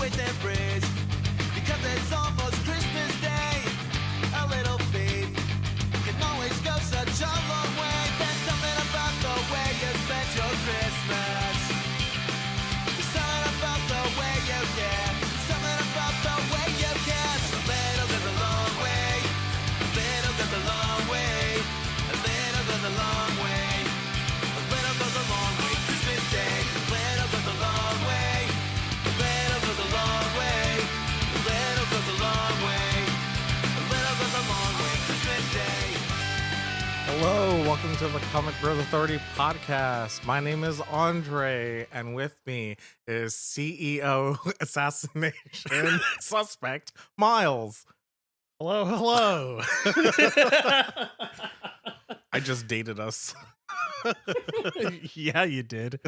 with their praise. Because it's almost Christmas Day. A little faith can always go such a long way. There's something about the way you spent your Christmas. There's something about the way you care. Something about the way you care. A little goes a long way. A little goes a long way. A little goes a long way. A little goes a long way. Christmas Day. A little goes a long way. A little goes a long way. A little goes a long way. A little goes a long way. Christmas Day. Hello, welcome to the Comic Bros Authority podcast. My name is Andre, and with me is CEO assassination suspect Miles. Hello. I just dated us. Yeah, you did.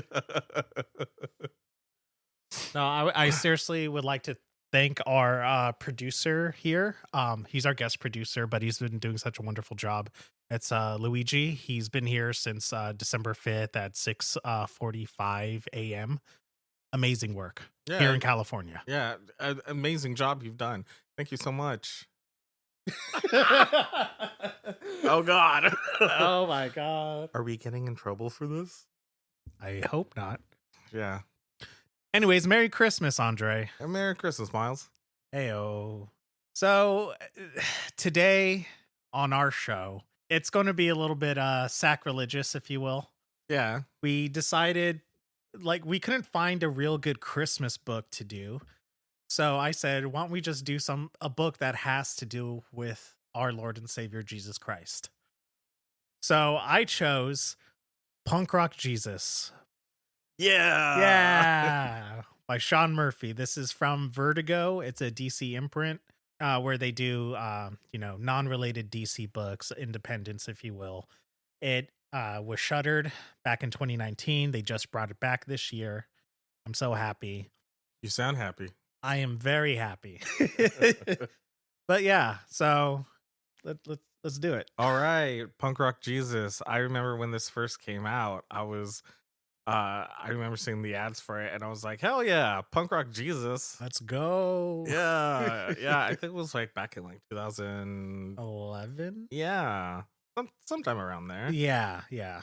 No, I seriously would like to thank our producer here. He's our guest producer, but he's been doing such a wonderful job. It's Luigi. He's been here since December 5th at 6:45 a.m. Amazing work here in California. Yeah, amazing job you've done. Thank you so much. Oh, God. Oh, my God. Are we getting in trouble for this? I hope not. Yeah. Anyways, Merry Christmas, Andre. Merry Christmas, Miles. Heyo. So today on our show, it's going to be a little bit sacrilegious, if you will. Yeah. We decided we couldn't find a real good Christmas book to do. So I said, why don't we just do a book that has to do with our Lord and Savior Jesus Christ. So I chose Punk Rock Jesus. Yeah. By Sean Murphy. This is from Vertigo. It's a DC imprint where they do, non-related DC books, independents, if you will. It was shuttered back in 2019. They just brought it back this year. I'm so happy. You sound happy. I am very happy. But yeah, so let's do it. All right, Punk Rock Jesus. I remember when this first came out, I remember seeing the ads for it and I was like, hell yeah, Punk Rock Jesus. Let's go. Yeah. I think it was back in 2011. Yeah. Sometime around there. Yeah.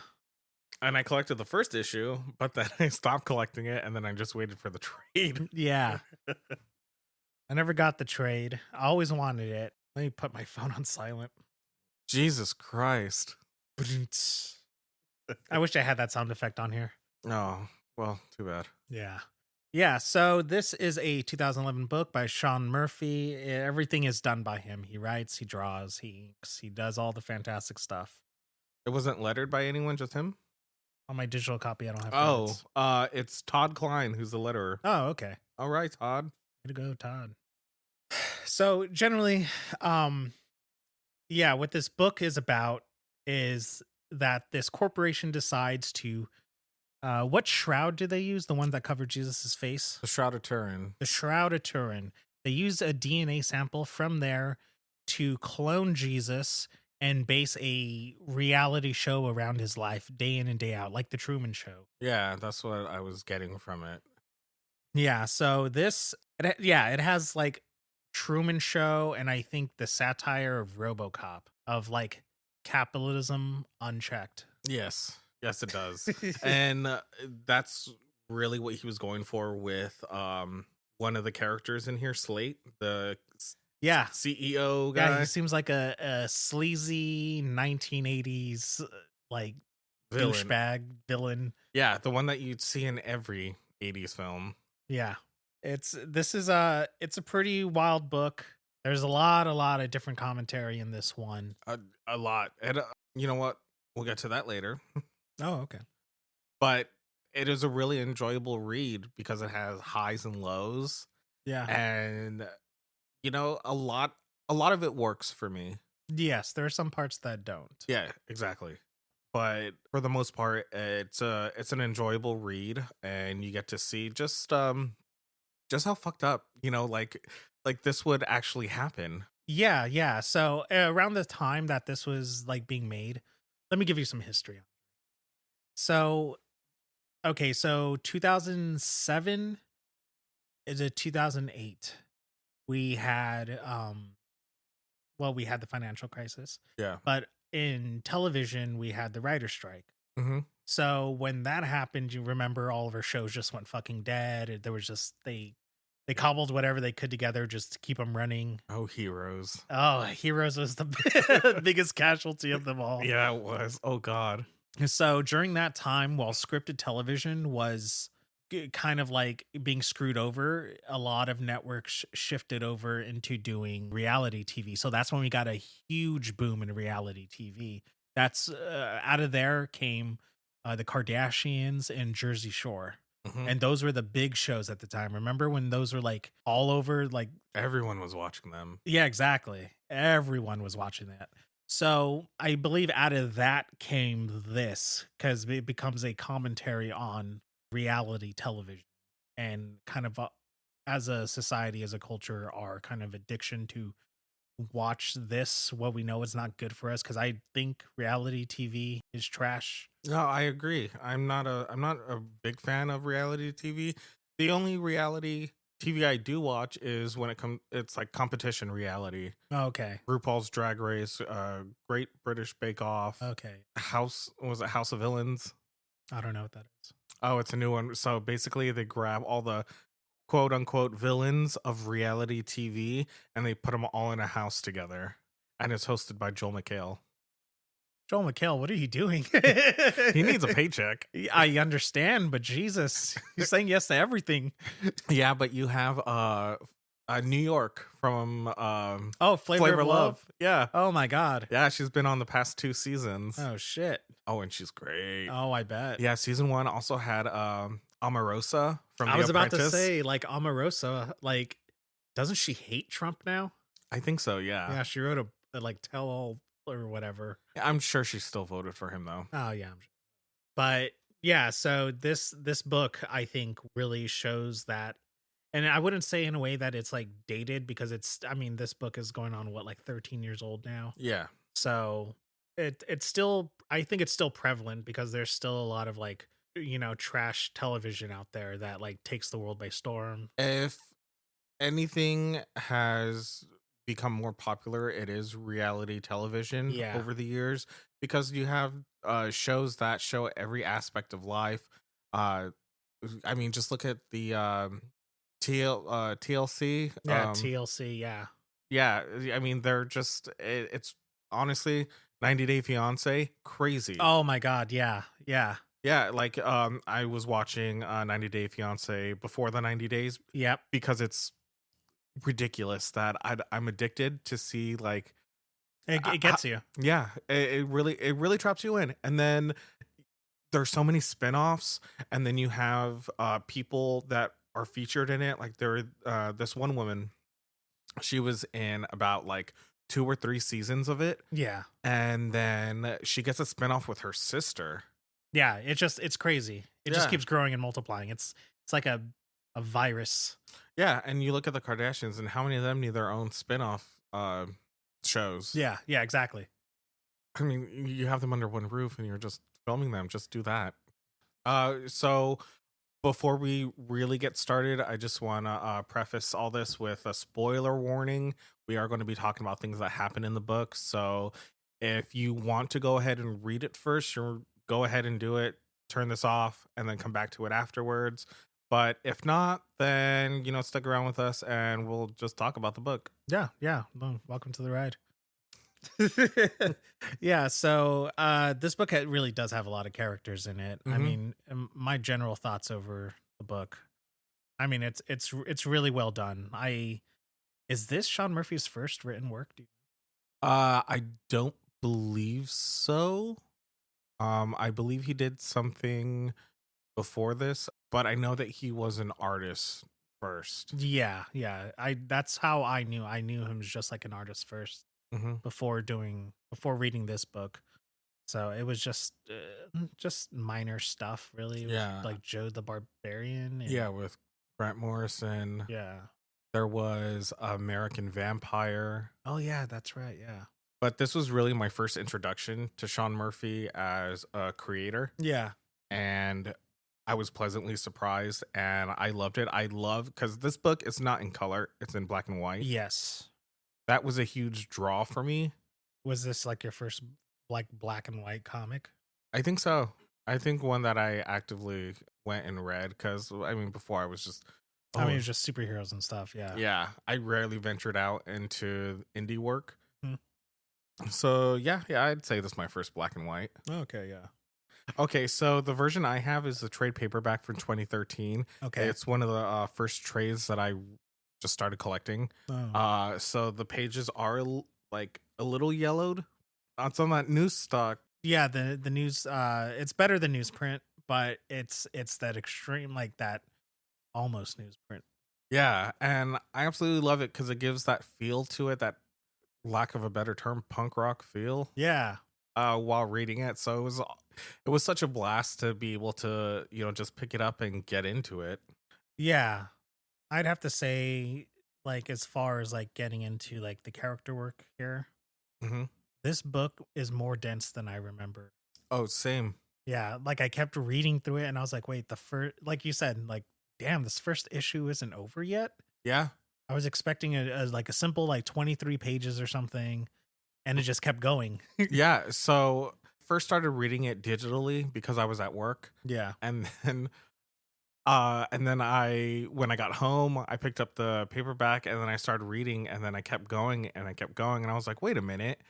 And I collected the first issue, but then I stopped collecting it and then I just waited for the trade. Yeah. I never got the trade. I always wanted it. Let me put my phone on silent. Jesus Christ. I wish I had that sound effect on here. Oh, well, too bad. Yeah. So this is a 2011 book by Sean Murphy. Everything is done by him. He writes, he draws, he inks, he does all the fantastic stuff. It wasn't lettered by anyone, just him? On my digital copy, I don't have credits. credits. It's Todd Klein who's the letterer. Oh, okay. All right, Todd. Way to go, Todd. So generally, what this book is about is that this corporation decides to, what shroud do they use? The one that covered Jesus's face? The Shroud of Turin. The Shroud of Turin. They used a DNA sample from there to clone Jesus and base a reality show around his life day in and day out, like the Truman Show. Yeah, that's what I was getting from it. Yeah, so it has Truman Show and I think the satire of RoboCop of capitalism unchecked. Yes, it does. And that's really what he was going for with one of the characters in here, Slate, the CEO guy. Yeah, he seems like a sleazy 1980s villain. Douchebag villain. Yeah, the one that you'd see in every 80s film. Yeah. It's a pretty wild book. There's a lot of different commentary in this one. A lot. And you know what? We'll get to that later. Oh, okay. But it is a really enjoyable read because it has highs and lows. Yeah. And a lot of it works for me. Yes, there are some parts that don't. Yeah, exactly. But for the most part, it's an enjoyable read, and you get to see just how fucked up, like this would actually happen. Yeah. So around the time that this was being made, let me give you some history. So, okay, so 2007, Is it 2008? We had we had the financial crisis, Yeah. but in television we had the writer's strike. Mm-hmm. So when that happened, you remember all of our shows just went fucking dead. And there was just they cobbled whatever they could together just to keep them running. Oh, Heroes. Oh, Heroes was the biggest casualty of them all. Yeah, it was. Oh, God. So during that time, while scripted television was kind of like being screwed over, a lot of networks shifted over into doing reality TV. So that's when we got a huge boom in reality TV. That's out of there came the Kardashians and Jersey Shore. Mhm. And those were the big shows at the time. Remember when those were like all over? Like, Everyone was watching them. yeah, exactly. Everyone was watching that. So I believe out of that came this, because it becomes a commentary on reality television and kind of as a society, as a culture, our kind of addiction to watch this, what we know is not good for us. Because I think reality TV is trash. No, I agree. I'm not a big fan of reality TV. The only reality TV I do watch is when it's like competition reality. Okay. RuPaul's Drag Race, Great British Bake Off, Okay. House of Villains? I don't know what that is. Oh, it's a new one. So basically they grab all the quote unquote villains of reality TV and they put them all in a house together. And it's hosted by Joel McHale. Joel McHale, what are you doing? He needs a paycheck. I understand, but Jesus, you're saying yes to everything. Yeah, but you have New York from Flavor of Love. Yeah. Oh my God. Yeah, she's been on the past 2 seasons. Oh shit. Oh, and she's great. Oh, I bet. Yeah, season 1 also had Omarosa from The I was about to Apprentice. say, like, Omarosa, like, doesn't she hate Trump now? I think so, yeah. Yeah, she wrote a like tell all or whatever. I'm sure she still voted for him though. Oh yeah, I'm sure. But yeah, so this book I think really shows that, and I wouldn't say in a way that it's like dated, because this book is going on like 13 years old now. Yeah. So it's still, I think it's still prevalent, because there's still a lot of like, trash television out there that like takes the world by storm. If anything has become more popular, it is reality television over the years, because you have shows that show every aspect of life. Just look at the TLC. TLC, yeah. Yeah, I mean, they're just it's honestly 90 Day Fiance crazy. Oh my God, yeah. Yeah, like I was watching 90 Day Fiance before the 90 days. Yep. Because it's ridiculous that I'm addicted to see, like, it gets you. Yeah, it really traps you in. And then there's so many spinoffs, and then you have people that are featured in it. Like this one woman, she was in about like 2 or 3 seasons of it. Yeah. And then she gets a spinoff with her sister. Yeah, it's crazy. It just keeps growing and multiplying. It's like a virus. Yeah, and you look at the Kardashians, and how many of them need their own spinoff shows? Yeah, exactly. I mean, you have them under one roof, and you're just filming them. Just do that. So before we really get started, I just want to preface all this with a spoiler warning. We are going to be talking about things that happen in the book. So if you want to go ahead and read it first, go ahead and do it. Turn this off and then come back to it afterwards. But if not, then, stick around with us and we'll just talk about the book. Yeah. Well, welcome to the ride. Yeah, so this book really does have a lot of characters in it. I mean, my general thoughts over the book, I mean, it's really well done. Is this Sean Murphy's first written work? I don't believe so. I believe he did something before this, but I know that he was an artist first. Yeah. That's how I knew him as just like an artist first. Before reading this book. So it was just minor stuff, really. Yeah. Like Joe the Barbarian. And with Grant Morrison. Yeah. There was American Vampire. Oh, yeah, that's right. Yeah. But this was really my first introduction to Sean Murphy as a creator. Yeah. And I was pleasantly surprised and I loved it. I love because this book is not in color, it's in black and white. Yes. That was a huge draw for me. Was this like your first like black and white comic? I think so. I think one that I actively went and read because I mean, before I was just, I mean, oh, it was just superheroes and stuff. Yeah. yeah, I rarely ventured out into indie work. Hmm. So yeah, I'd say this is my first black and white. Okay. Yeah. Okay, so the version I have is the trade paperback from 2013. Okay. It's one of the first trades that I just started collecting. Oh. So the pages are like a little yellowed. It's on that news stock. Yeah. The news. It's better than newsprint, but it's that extreme, like that almost newsprint. Yeah, and I absolutely love it because it gives that feel to it, that lack of a better term, punk rock feel. Yeah. While reading it, so it was such a blast to be able to just pick it up and get into it. Yeah. I'd have to say, like, as far as like getting into like the character work here, Mm-hmm. this book is more dense than I remember. Oh, same. Yeah, like I kept reading through it and I was like, wait, the first, like you said, like, damn, this first issue isn't over yet. Yeah. I was expecting like a simple like 23 pages or something, and it just kept going. Yeah, so first started reading it digitally because I was at work, Yeah. and then I when I got home, I picked up the paperback and then I started reading and then I kept going and I kept going and I was like, "Wait a minute.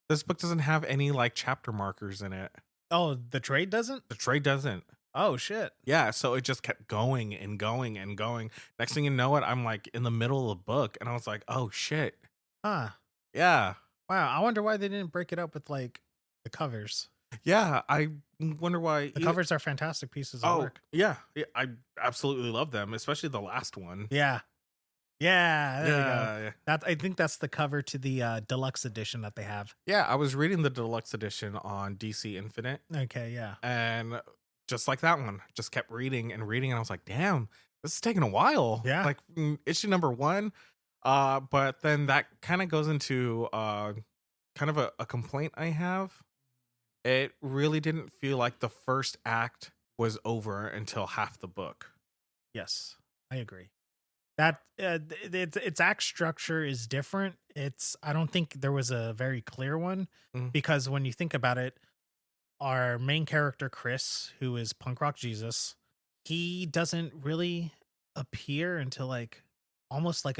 This book doesn't have any like chapter markers in it. Oh, the trade doesn't? The trade doesn't." Oh shit. Yeah, so it just kept going and going and going. Next thing you know it, I'm like in the middle of the book and I was like, "Oh shit." Huh. Yeah. Wow. I wonder why they didn't break it up with like the covers. Yeah, I wonder why The covers are fantastic pieces of work. Yeah, I absolutely love them, especially the last one. Yeah. Yeah. There we go. Yeah, That, I think that's the cover to the deluxe edition that they have. yeah. I was reading the deluxe edition on DC Infinite, Okay. Yeah. and just like that one, just kept reading and reading, and I was like, "Damn, this is taking a while." Yeah. Like issue number 1, but then that kind of goes into kind of a complaint I have. It really didn't feel like the first act was over until half the book. Yes, I agree. That its act structure is different. I don't think there was a very clear one, Mhm. because when you think about it, our main character Chris, who is Punk Rock Jesus, he doesn't really appear until like almost like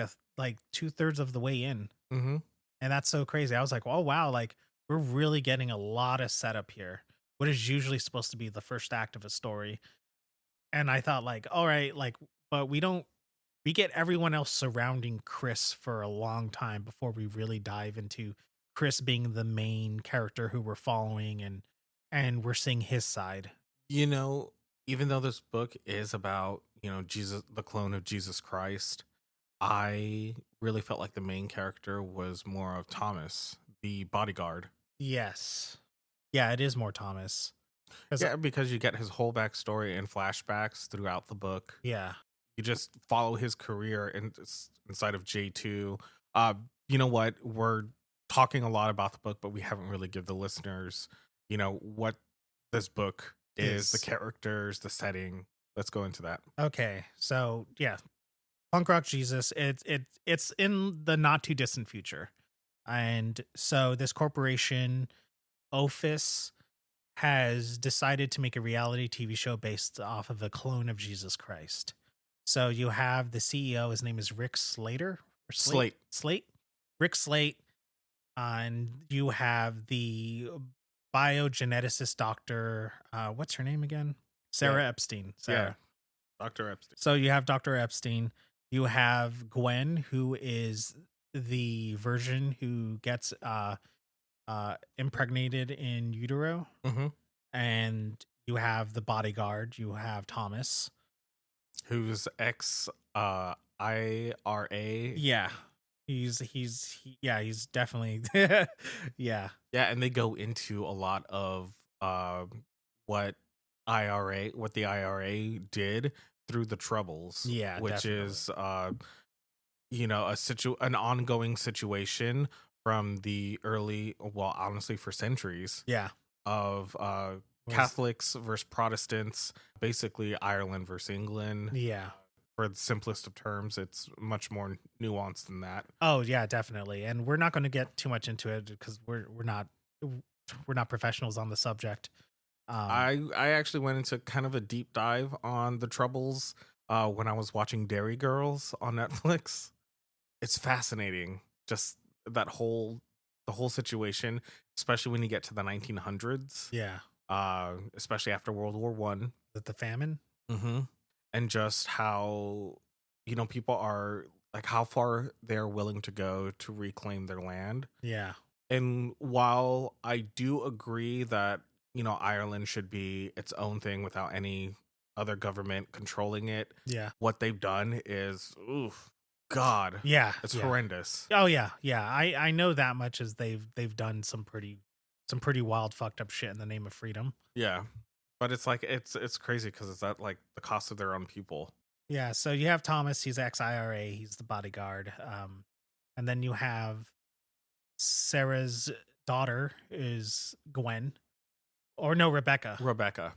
2/3 of the way in, Mm-hmm. and that's so crazy. I was like, oh wow, like we're really getting a lot of setup here. What is usually supposed to be the first act of a story, and I thought like, all right, like, but we don't. We get everyone else surrounding Chris for a long time before we really dive into Chris being the main character who we're following, and we're seeing his side. Even though this book is about, Jesus, the clone of Jesus Christ, I really felt like the main character was more of Thomas, the bodyguard. Yes. Yeah, it is more Thomas. Yeah, because you get his whole backstory and flashbacks throughout the book. Yeah. You just follow his career inside of J2. You know what? We're talking a lot about the book, but we haven't really give the listeners, what this book is, the characters, the setting. Let's go into that. Okay. So yeah, Punk Rock Jesus. It's in the not too distant future, and so this corporation, Ophis, has decided to make a reality TV show based off of a clone of Jesus Christ. So you have the CEO, his name is Rick Slater. Or Slate. Rick Slate. And you have the biogeneticist doctor. What's her name again? Sarah Epstein. Sarah. Yeah. Dr. Epstein. So you have Dr. Epstein. You have Gwen, who is the virgin who gets impregnated in utero. Mm-hmm. And you have the bodyguard. You have Thomas, who's ex IRA. Yeah. He's definitely yeah. Yeah, and they go into a lot of what the IRA did through the Troubles. Yeah, which definitely. is an ongoing situation from the early, well, honestly, for centuries. Yeah. Of Catholics versus Protestants, basically Ireland versus England. Yeah. For the simplest of terms, it's much more nuanced than that. Oh yeah, definitely. And we're not going to get too much into it because we're not professionals on the subject. I actually went into kind of a deep dive on the Troubles when I was watching Dairy Girls on Netflix. It's fascinating, just the whole situation, especially when you get to the 1900s. Yeah. Especially after World War One. The famine. Mm-hmm. And just how, people are like how far they're willing to go to reclaim their land. Yeah. And while I do agree that, Ireland should be its own thing without any other government controlling it. Yeah. What they've done is, oof, God. Yeah. It's yeah. horrendous. Oh yeah. Yeah. I know that much as they've done some pretty wild fucked up shit in the name of freedom. Yeah. But it's like, it's crazy because it's at like the cost of their own people. Yeah. So you have Thomas, he's ex-IRA, he's the bodyguard. And then you have Sarah's daughter is Gwen. Or no, Rebecca. Rebecca.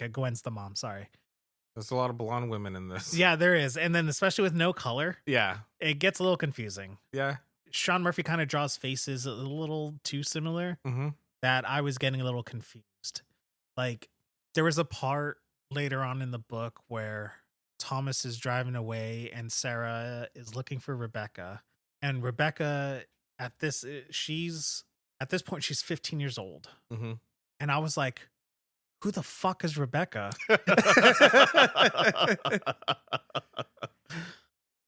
Gwen's the mom, sorry. There's a lot of blonde women in this. Yeah, there is. And then especially with no color. Yeah. It gets a little confusing. Yeah. Sean Murphy kind of draws faces a little too similar that I was getting a little confused. Like, there was a part later on in the book where Thomas is driving away and Sarah is looking for Rebecca. And Rebecca, at this point, she's 15 years old. Mm-hmm. And I was like, who the fuck is Rebecca?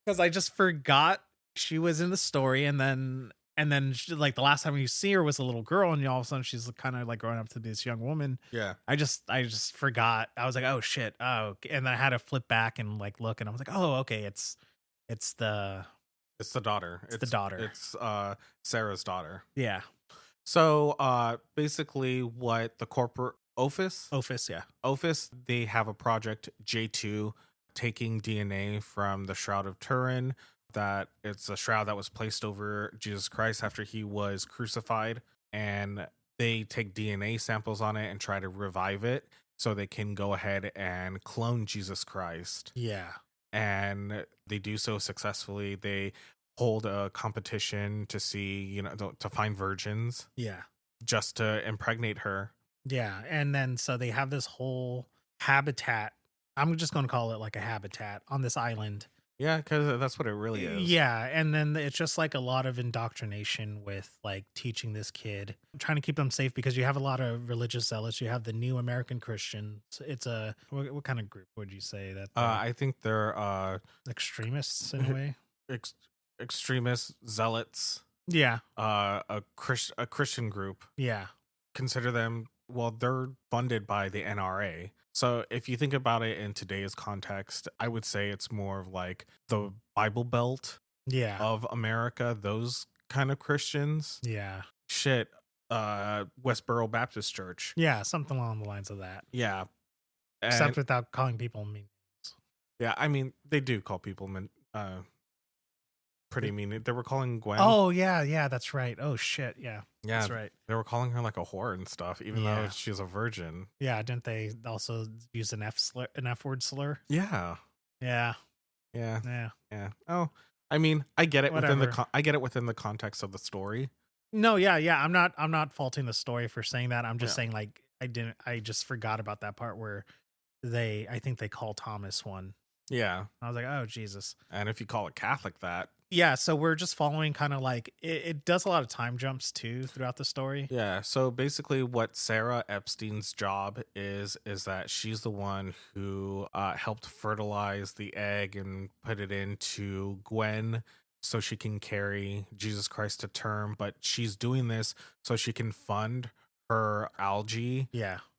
Because I just forgot she was in the story. And then she, like the last time you see her was a little girl, and all of a sudden she's kind of like growing up to be this young woman. Yeah. I just forgot. I was like, oh shit. Oh, and then I had to flip back and like look, and I was like, oh, okay. It's the daughter. It's the daughter. It's Sarah's daughter. Yeah. So basically what the corporate Office, they have a project J2 taking DNA from the Shroud of Turin. That it's a shroud that was placed over Jesus Christ after he was crucified, and they take DNA samples on it and try to revive it so they can go ahead and clone Jesus Christ. Yeah. And they do so successfully. They hold a competition to see, to find virgins. Yeah. Just to impregnate her. Yeah. And then so they have this whole habitat. I'm just going to call it like a habitat on this island. Yeah, because that's what it really is. Yeah. And then it's just like a lot of indoctrination with like teaching this kid, trying to keep them safe because you have a lot of religious zealots. You have the New American Christians. It's what kind of group would you say that? I think they're extremists in a way. Extremists, zealots. Yeah. A Christian group. Yeah. Consider them, well, they're funded by the NRA. So if you think about it in today's context, I would say it's more of like the Bible Belt of America, those kind of Christians. Yeah. Shit. Westboro Baptist Church. Yeah, something along the lines of that. Yeah. Except without calling people mean names. Yeah, I mean, they do call people pretty mean. They were calling Gwen. Oh, yeah, that's right. Oh, shit, yeah. Yeah, that's right. They were calling her like a whore and stuff, even though she's a virgin. Yeah, didn't they also use an F word slur? Yeah. Yeah. Yeah. Yeah. Yeah. Oh, I mean, I get it Whatever. within the context of the story. No, yeah. I'm not faulting the story for saying that. I'm just saying like I just forgot about that part where I think they call Thomas one. Yeah. I was like, oh Jesus. And if you call it Catholic that. Yeah, so we're just following kind of like it does a lot of time jumps too throughout the story. Yeah, so basically what Sarah Epstein's job is that she's the one who helped fertilize the egg and put it into Gwen so she can carry Jesus Christ to term, but she's doing this so she can fund her algae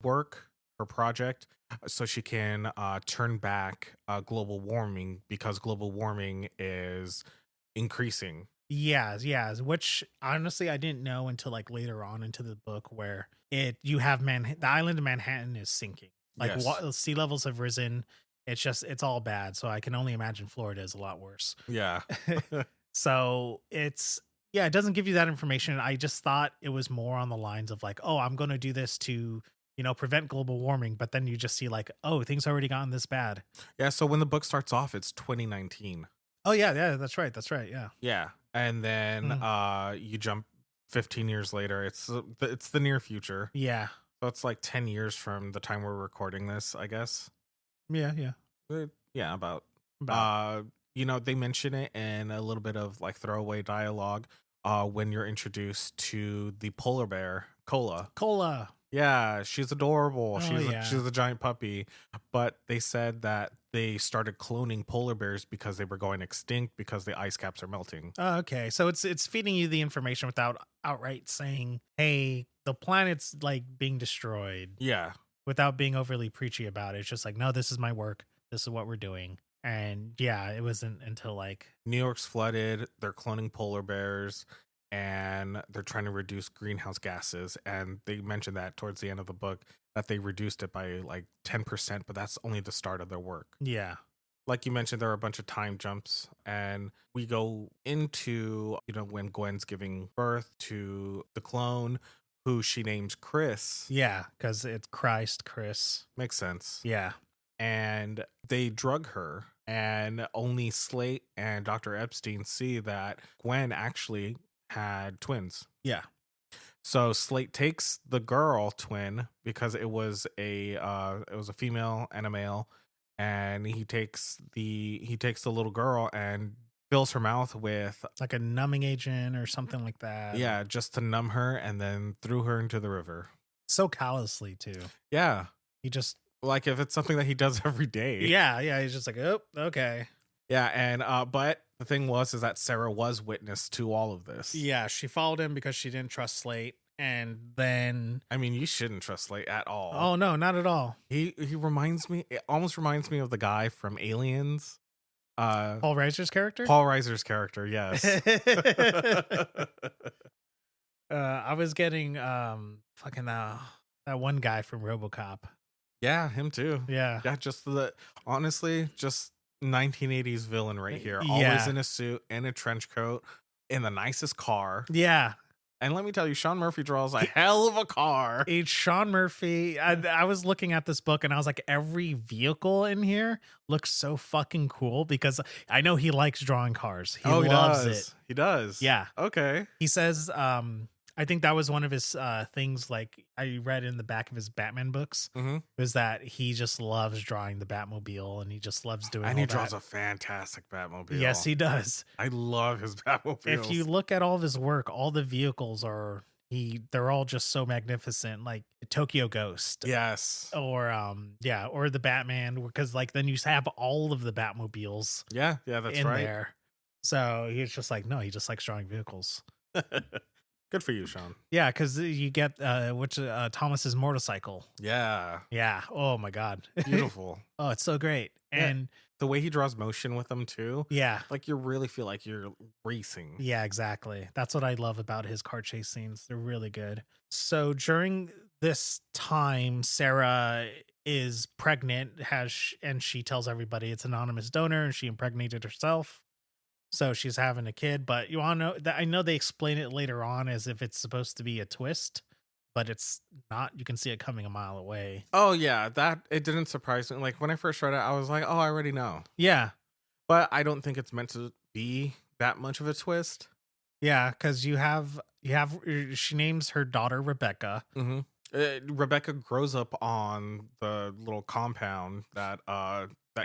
work, her project, so she can turn back global warming because global warming is increasing. Yeah, which honestly I didn't know until like later on into the book where you have the island of Manhattan is sinking. Like sea levels have risen. It's all bad. So I can only imagine Florida is a lot worse. Yeah. So it doesn't give you that information. I just thought it was more on the lines of like, oh, I'm going to do this to prevent global warming, but then you just see like, oh, things already gotten this bad. Yeah, so when the book starts off, it's 2019. Oh yeah, that's right, yeah. Yeah, and then you jump 15 years later. It's the near future. Yeah. So it's like 10 years from the time we're recording this, I guess. Yeah. Yeah, about. They mention it in a little bit of like throwaway dialogue when you're introduced to the polar bear, Cola. Yeah, she's adorable. She's a giant puppy. But they said that they started cloning polar bears because they were going extinct because the ice caps are melting. Oh, okay. So it's feeding you the information without outright saying, hey, the planet's like being destroyed. Yeah. Without being overly preachy about it. It's just like, no, this is my work. This is what we're doing. And yeah, it wasn't until like New York's flooded. They're cloning polar bears. And they're trying to reduce greenhouse gases. And they mentioned that towards the end of the book that they reduced it by like 10%, but that's only the start of their work. Yeah. Like you mentioned, there are a bunch of time jumps, and we go into, when Gwen's giving birth to the clone who she names Chris. Yeah, because it's Chris. Makes sense. Yeah. And they drug her, and only Slate and Dr. Epstein see that Gwen actually had twins. Yeah. So Slate takes the girl twin because it was a female and a male, and he takes the little girl and fills her mouth with like a numbing agent or something like that. Yeah, just to numb her, and then threw her into the river. So callously too. Yeah. He just like if it's something that he does every day. Yeah. He's just like, oh, okay. Yeah, and but the thing is that Sarah was witness to all of this. Yeah, she followed him because she didn't trust Slate, and then I mean, you shouldn't trust Slate at all. Oh no, not at all. He almost reminds me of the guy from Aliens. Paul Reiser's character? Paul Reiser's character, yes. I was getting fucking that one guy from RoboCop. Yeah, him too. Yeah. Yeah, just 1980s villain right here. Always in a suit, in a trench coat, in the nicest car. Yeah. And let me tell you, Sean Murphy draws a hell of a car. It's Sean Murphy. I was looking at this book and I was like, every vehicle in here looks so fucking cool because I know he likes drawing cars. He loves it. He does. Yeah. Okay. He says, I think that was one of his things, like I read in the back of his Batman books, was that he just loves drawing the Batmobile and he just loves doing and all he that. draws a fantastic Batmobile. Yes, he does. I love his Batmobile. If you look at all of his work, all the vehicles they're all just so magnificent, like Tokyo Ghost. Yes. Or or the Batman, because like then you have all of the Batmobiles. Yeah, that's in right. there. So he's just like, no, he just likes drawing vehicles. Good for you, Sean. Yeah, because you get Thomas's motorcycle. Yeah. Yeah. Oh my God. Beautiful. Oh, it's so great. And the way he draws motion with them too. Yeah. Like you really feel like you're racing. Yeah, exactly. That's what I love about his car chase scenes. They're really good. So during this time, Sarah is pregnant, and she tells everybody it's anonymous donor and she impregnated herself. So she's having a kid, but you want to know that I know they explain it later on as if it's supposed to be a twist, but it's not. You can see it coming a mile away. Oh yeah, it didn't surprise me. Like when I first read it, I was like, oh, I already know. Yeah. But I don't think it's meant to be that much of a twist. Yeah, because she names her daughter Rebecca. Mm-hmm. Rebecca grows up on the little compound that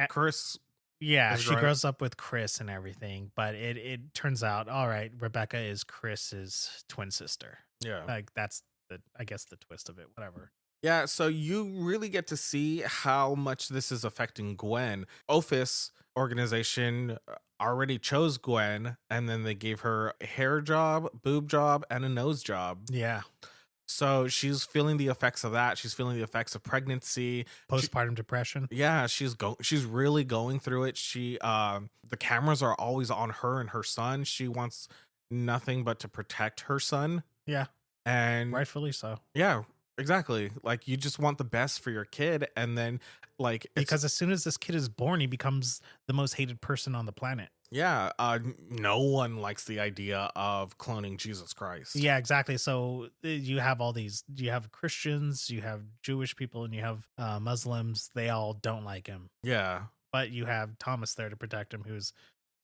Chris. Yeah, she grows up with Chris and everything, but it turns out, all right, Rebecca is Chris's twin sister. Yeah. Like that's I guess the twist of it, whatever. Yeah, so you really get to see how much this is affecting Gwen. Ophis organization already chose Gwen, and then they gave her a hair job, boob job, and a nose job. Yeah. So she's feeling the effects of that. She's feeling the effects of pregnancy, postpartum depression. Yeah, she's really going through it. She the cameras are always on her and her son. She wants nothing but to protect her son. Yeah. And rightfully so. Yeah, exactly. Like you just want the best for your kid, and then like because as soon as this kid is born, he becomes the most hated person on the planet. Yeah, no one likes the idea of cloning Jesus Christ. Yeah, exactly. So you have you have Christians, you have Jewish people, and you have Muslims. They all don't like him. Yeah. But you have Thomas there to protect him, who's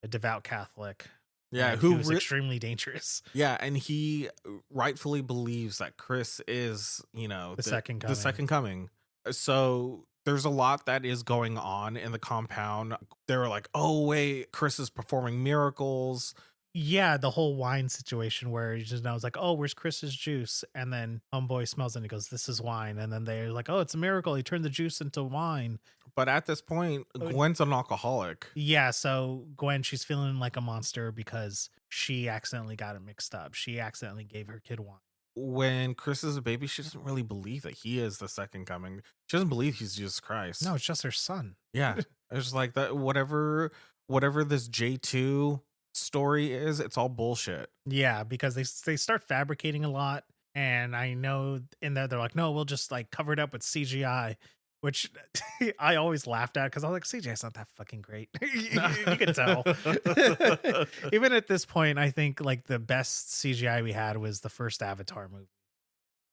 a devout Catholic. Yeah, who's extremely dangerous. Yeah, and he rightfully believes that Chris is, The second coming. The second coming. So there's a lot that is going on in the compound. They were like, oh, wait, Chris is performing miracles. Yeah, the whole wine situation where he just knows like, oh, where's Chris's juice? And then homeboy smells it and he goes, this is wine. And then they're like, oh, it's a miracle. He turned the juice into wine. But at this point, Gwen's an alcoholic. Yeah, so Gwen, she's feeling like a monster because she accidentally got it mixed up. She accidentally gave her kid wine. When Chris is a baby, she doesn't really believe that he is the second coming. She doesn't believe he's Jesus Christ. No, it's just her son. Yeah. It's like that whatever this J2 story is, it's all bullshit. Yeah, because they start fabricating a lot. And I know in there they're like, no, we'll just like cover it up with CGI, which I always laughed at because I was like, CGI's not that fucking great. You can tell. Even at this point, I think like the best CGI we had was the first Avatar movie.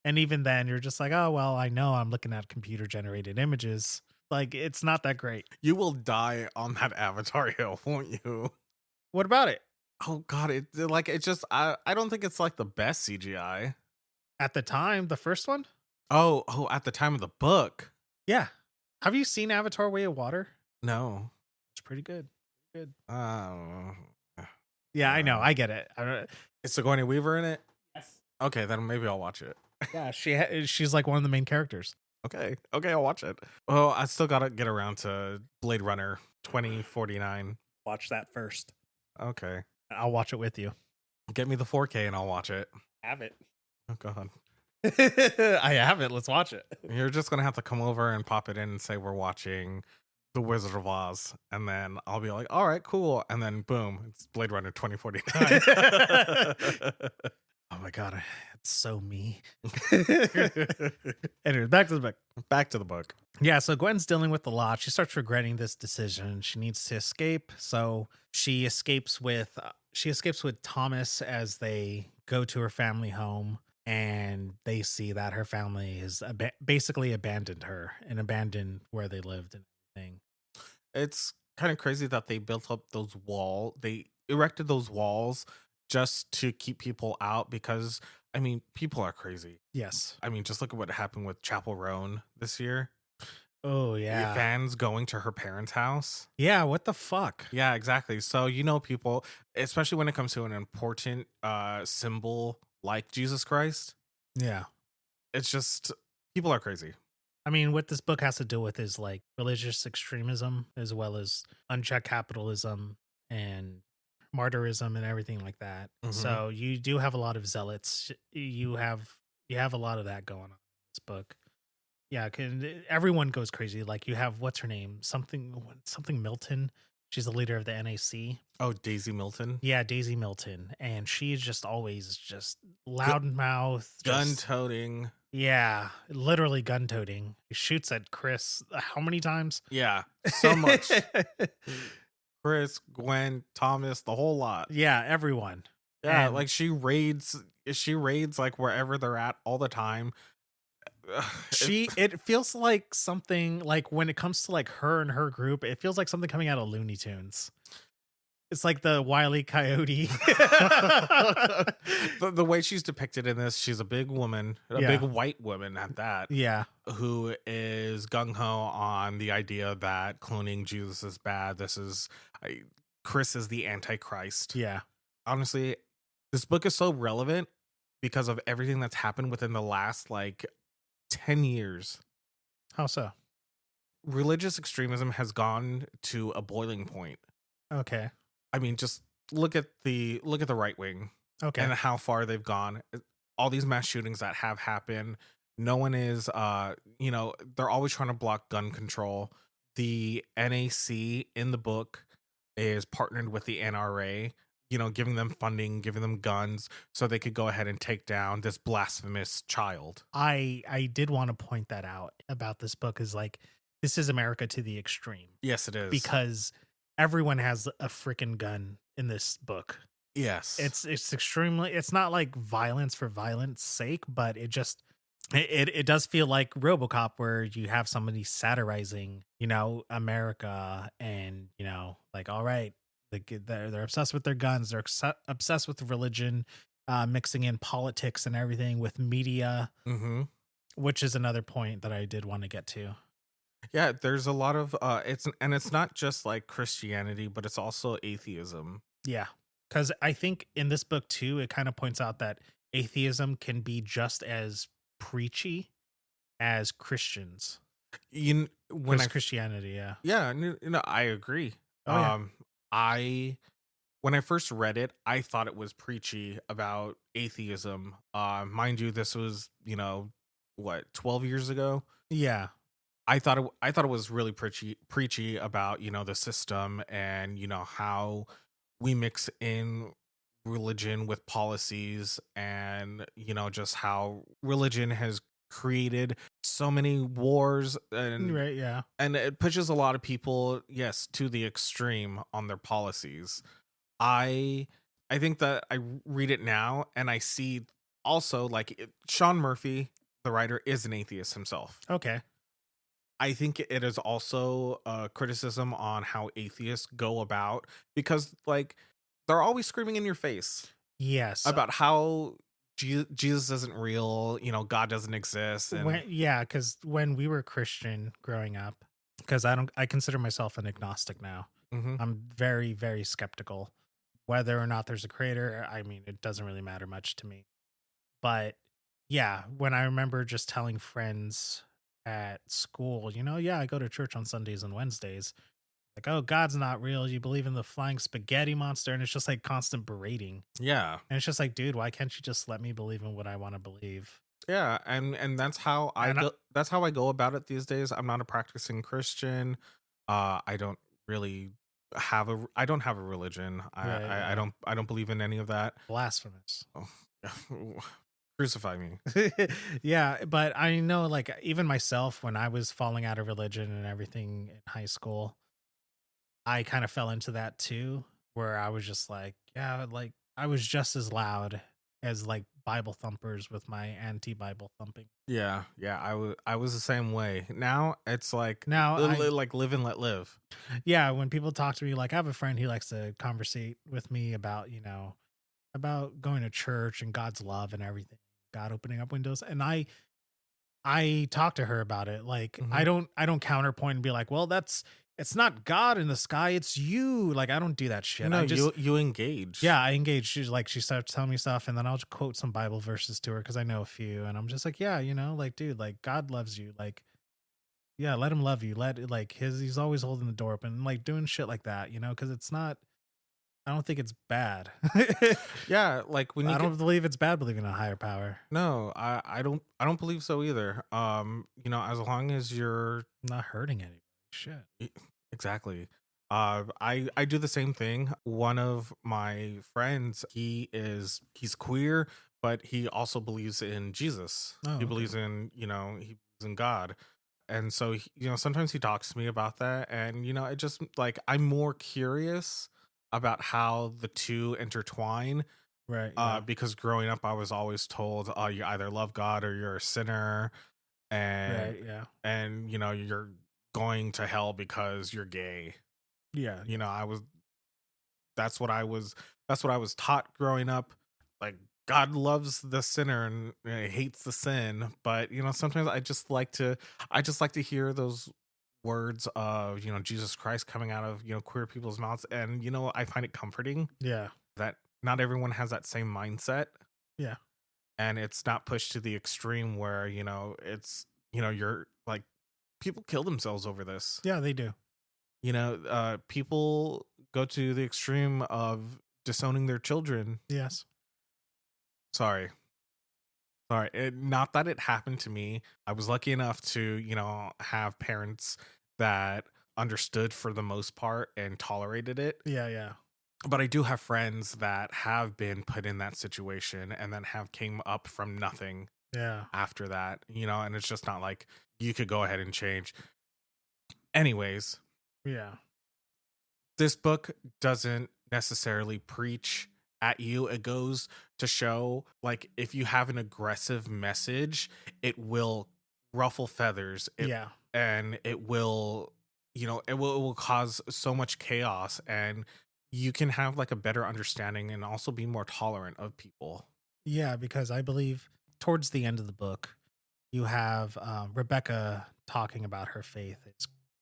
And even then, you're just like, oh, well, I know I'm looking at computer generated images. Like, it's not that great. You will die on that Avatar hill, won't you? What about it? Oh, God. I don't think it's like the best CGI. At the time, the first one? Oh, at the time of the book. Yeah. Have you seen Avatar Way of Water? No. It's pretty good. Good. Yeah, I know. I get it. Is Sigourney Weaver in it? Yes. Okay, then maybe I'll watch it. Yeah, she's like one of the main characters. Okay, I'll watch it. Oh, I still gotta get around to Blade Runner 2049. Watch that first. Okay. I'll watch it with you. Get me the 4K and I'll watch it. Have it. Oh, God. I have it. Let's watch it. You're just gonna have to come over and pop it in and say we're watching The Wizard of Oz, and then I'll be like, all right, cool, and then boom, it's Blade Runner 2049. Oh my God, it's so me. Anyway, back to the book. Back to the book. Yeah, so Gwen's dealing with a lot. She starts regretting this decision. She needs to escape, so she escapes with Thomas as they go to her family home. And they see that her family is basically abandoned her and abandoned where they lived and everything. It's kind of crazy that they built up those walls. They erected those walls just to keep people out because, I mean, people are crazy. Yes. I mean, just look at what happened with Chapel Roan this year. Oh, yeah. Fans going to her parents' house. Yeah, what the fuck? Yeah, exactly. So, people, especially when it comes to an important symbol like Jesus Christ. Yeah. It's just, people are crazy. I mean, what this book has to deal with is like religious extremism as well as unchecked capitalism and martyrism and everything like that. Mm-hmm. So you do have a lot of zealots. You have a lot of that going on in this book. Yeah, everyone goes crazy. Like you have, what's her name? Something Milton. She's the leader of the NAC. Oh, Daisy Milton? Yeah, Daisy Milton. And she's just always just loudmouth. Gun-toting. Yeah, literally gun-toting. He shoots at Chris how many times? Yeah, so much. Chris, Gwen, Thomas, the whole lot. Yeah, everyone. Yeah, And like she raids like wherever they're at all the time. it feels like something like when it comes to like her and her group, it feels like something coming out of Looney Tunes. It's like the Wile E. Coyote. The way she's depicted in this, she's a big woman, a big white woman at that. Yeah. Who is gung-ho on the idea that cloning Jesus is bad. Chris is the Antichrist. Yeah. Honestly, this book is so relevant because of everything that's happened within the last 10 years. How so? Religious extremism has gone to a boiling point. Okay. I mean, just look at the right wing. Okay. And how far they've gone. All these mass shootings that have happened. No one is they're always trying to block gun control. The NAC in the book is partnered with the NRA, giving them funding, giving them guns so they could go ahead and take down this blasphemous child. I did want to point that out about this book is like, this is America to the extreme. Yes, it is. Because everyone has a freaking gun in this book. Yes. It's extremely, it's not like violence for violence sake, but it does feel like RoboCop, where you have somebody satirizing, America, and like, all right, they're obsessed with their guns, they're obsessed with religion, mixing in politics and everything with media, Mm-hmm. which is another point that I did want to get to. Yeah, there's a lot of it's not just like Christianity, but it's also atheism. Yeah, because I think in this book too, it kind of points out that atheism can be just as preachy as Christians. Christianity, yeah. Yeah, I agree. Oh, yeah. When I first read it, I thought it was preachy about atheism. Mind you, this was, 12 years ago. Yeah. I thought it was really preachy about, the system and, how we mix in religion with policies, and, just how religion has created so many wars, and Right, yeah. and it pushes a lot of people, yes, to the extreme on their policies. I think that I read it now and I see also like Sean Murphy, the writer, is an atheist himself. Okay. I think it is also a criticism on how atheists go about, because like they're always screaming in your face Yes. about how Jesus isn't real, God doesn't exist. And because when we were Christian growing up, because I consider myself an agnostic now. Mhm. I'm very, very skeptical whether or not there's a creator. I mean, it doesn't really matter much to me. But yeah, when I remember just telling friends at school, I go to church on Sundays and Wednesdays. Like, oh, God's not real. You believe in the flying spaghetti monster. And it's just like constant berating. yeah. And it's just like, dude, why can't you just let me believe in what I want to believe? Yeah, and that's how that's how I go about it these days. I'm not a practicing Christian. I don't really I don't have a religion. Right, yeah. I don't believe in any of that. Blasphemous. Oh, crucify me. Yeah, but I know, like, even myself, when I was falling out of religion and everything in high school, I kind of fell into that too, where I was just like, yeah, like I was just as loud as like Bible thumpers with my anti-Bible thumping. Yeah, I was the same way. Now it's like Now like live and let live. yeah, when people talk to me, like I have a friend, he likes to conversate with me about, about going to church and God's love and everything, God opening up windows. And I talk to her about it. Like, Mhm. I don't counterpoint and be like, well, it's not God in the sky, it's you. Like, I don't do that shit. No, I just, you engage. yeah, I engage. She starts telling me stuff, and then I'll just quote some Bible verses to her because I know a few, and I'm just like, yeah, like, dude, like, God loves you. Like, yeah, let him love you. Like, he's always holding the door open, like doing shit like that, because it's not, I don't think it's bad. Yeah, like when you I don't believe it's bad believing in a higher power. No, I don't believe so either. As long as you're Not hurting anybody. Shit. exactly. I do the same thing. One of my friends, he's queer, but he also believes in Jesus. Oh, He okay. believes in, he believes in God. And so, sometimes he talks to me about that, and it just like I'm more curious about how the two intertwine. Right. Yeah. Because growing up, I was always told, you either love God or you're a sinner, and Right. Yeah. you're going to hell because you're gay. Yeah. I was that's what I was taught growing up. Like, God loves the sinner and hates the sin, but sometimes I just like to hear those words of Jesus Christ coming out of queer people's mouths, and I find it comforting Yeah. that not everyone has that same mindset. Yeah. And it's not pushed to the extreme where it's you're like, people kill themselves over this. Yeah, they do. People go to the extreme of disowning their children. Yes. Sorry, not that it happened to me. I was lucky enough to have parents that understood for the most part and tolerated it. Yeah. Yeah. But I do have friends that have been put in that situation and then have came up from nothing Yeah. after that, and it's just not like you could go ahead and change. Anyways, Yeah. this book doesn't necessarily preach at you. It goes to show, like, if you have an aggressive message, it will ruffle feathers. And it will, it will cause so much chaos, and you can have like a better understanding and also be more tolerant of people. Yeah, because I believe towards the end of the book, you have Rebecca talking about her faith.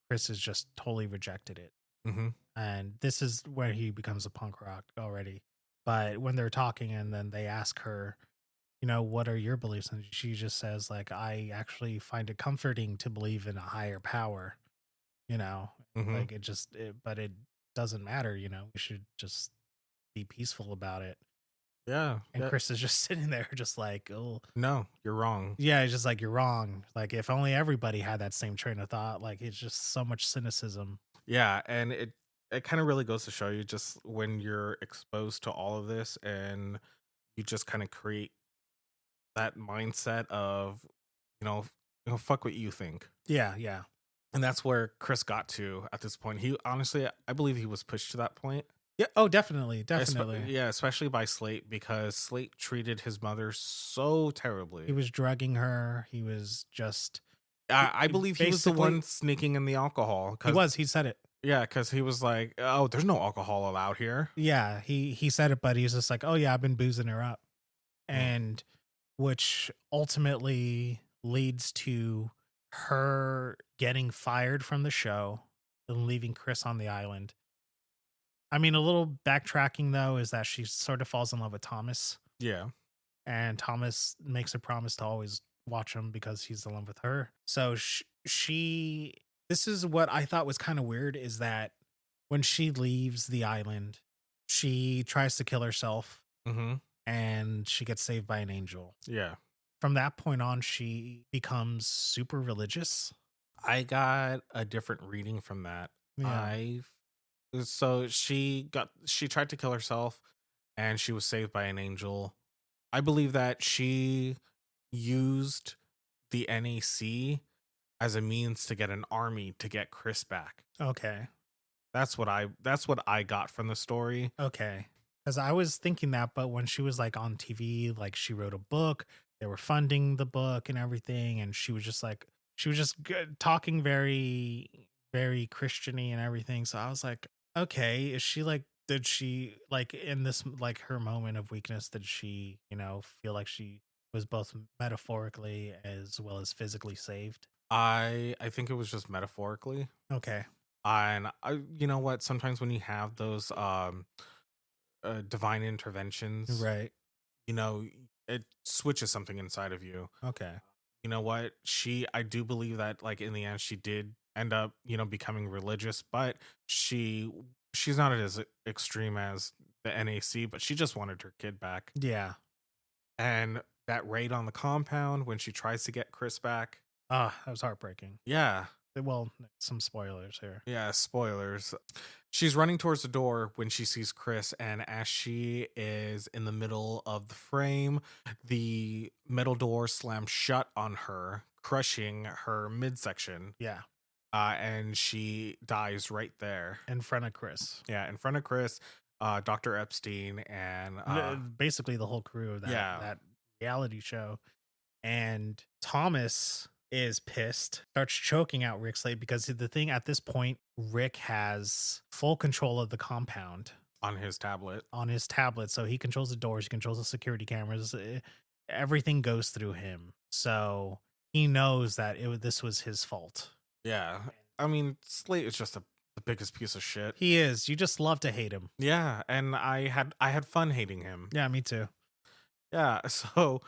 Chris has just totally rejected it. Mm-hmm. And this is where he becomes a punk rock already. But when they're talking and then they ask her, what are your beliefs? And she just says, like, I actually find it comforting to believe in a higher power, Mm-hmm. like but it doesn't matter, we should just be peaceful about it. Yeah. And Chris is just sitting there just like, oh, no, you're wrong. Yeah, it's just like, you're wrong. Like, if only everybody had that same train of thought. Like, it's just so much cynicism. Yeah. And it kind of really goes to show you, just when you're exposed to all of this and you just kind of create that mindset of, fuck what you think. Yeah. And that's where Chris got to at this point. He honestly, I believe he was pushed to that point. Yeah. Oh, definitely. Especially by Slate, because Slate treated his mother so terribly. He was drugging her. He was just... I believe he was the one sneaking in the alcohol. He said it. Yeah, because he was like, oh, there's no alcohol allowed here. Yeah, he said it, but he was just like, oh yeah, I've been boozing her up. And which ultimately leads to her getting fired from the show and leaving Chris on the island. I mean, a little backtracking, though, is that she sort of falls in love with Thomas. Yeah. And Thomas makes a promise to always watch him because he's in love with her. So this is what I thought was kind of weird, is that when she leaves the island, she tries to kill herself. Mm-hmm. And she gets saved by an angel. Yeah. From that point on, she becomes super religious. I got a different reading from that. Yeah. So she tried to kill herself and she was saved by an angel. I believe that she used the NAC as a means to get an army to get Chris back. Okay. That's what I got from the story. Okay. Because I was thinking that, but when she was like on TV, like she wrote a book, they were funding the book and everything, and she was just talking very, very Christian-y and everything. So I was like, okay, is she like, did she like in this, like her moment of weakness, did she, feel like she was both metaphorically as well as physically saved? I think it was just metaphorically. Okay. And you know what? Sometimes when you have those divine interventions, right? It switches something inside of you. Okay. You know what? I do believe that, like, in the end, she did end up, becoming religious, but she's not as extreme as the NAC, but she just wanted her kid back. Yeah. And that raid on the compound when she tries to get Chris back. That was heartbreaking. Yeah. Well, some spoilers here. Yeah, spoilers. She's running towards the door when she sees Chris, and as she is in the middle of the frame, the metal door slams shut on her, crushing her midsection. Yeah. And she dies right there. In front of Chris. Yeah, in front of Chris, Dr. Epstein, and... basically the whole crew of that reality show. And Thomas is pissed, starts choking out Rick Slade, because the thing at this point, Rick has full control of the compound on his tablet. So he controls the doors, he controls the security cameras, everything goes through him. So he knows that this was his fault. Yeah. I mean, Slade is just the biggest piece of shit. He is. You just love to hate him. Yeah, and I had fun hating him. Yeah, me too. Yeah, so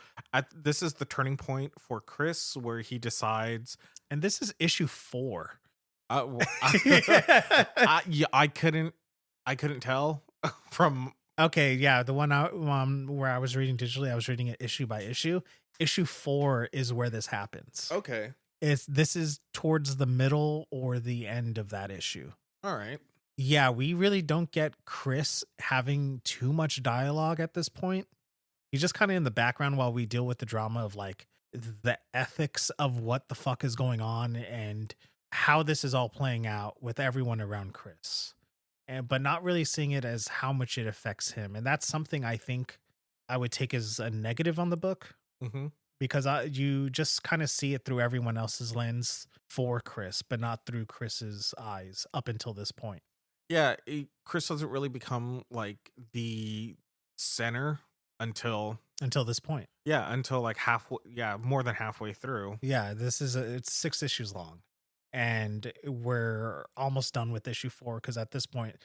this is the turning point for Chris, where he decides, and this is issue 4. I couldn't tell from. Okay, yeah, the one where I was reading digitally, I was reading it issue by issue. Issue 4 is where this happens. Okay, this is towards the middle or the end of that issue. All right. Yeah, we really don't get Chris having too much dialogue at this point. He's just kind of in the background while we deal with the drama of like the ethics of what the fuck is going on and how this is all playing out with everyone around Chris. but not really seeing it as how much it affects him. And that's something I think I would take as a negative on the book, Mm-hmm. because you just kind of see it through everyone else's lens for Chris, but not through Chris's eyes up until this point. Yeah, Chris doesn't really become like the center until This point. until like halfway, more than halfway through. Yeah, it's 6 issues long, and we're almost done with issue 4, because at this point,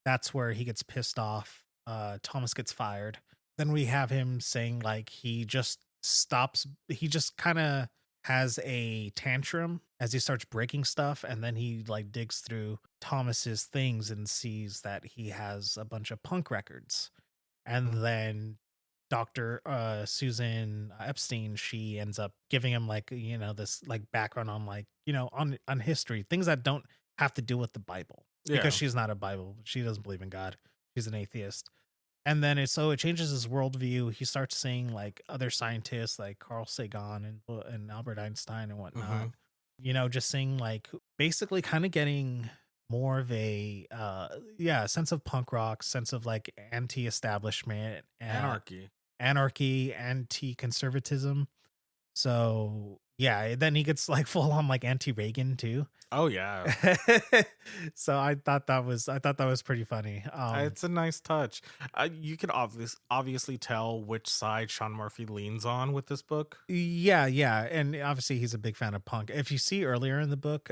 that's where he gets pissed off. Thomas gets fired. Then we have him saying like he just stops. He just kind of has a tantrum as he starts breaking stuff, and then he like digs through Thomas's things and sees that he has a bunch of punk records, and then Dr. Susan Epstein, she ends up giving him like, this like background on like, on history, things that don't have to do with the Bible, because she's not a Bible. She doesn't believe in God. She's an atheist. And then it changes his worldview. He starts seeing like other scientists like Carl Sagan and Albert Einstein and whatnot, just seeing like basically kind of getting more of a sense of punk rock, sense of like anti-establishment, anarchy, anti-conservatism. So yeah, then he gets like full on like anti-Reagan too. Oh yeah. So I thought that was pretty funny. It's a nice touch. You can obviously tell which side Sean Murphy leans on with this book. Yeah, and obviously he's a big fan of punk. If you see earlier in the book,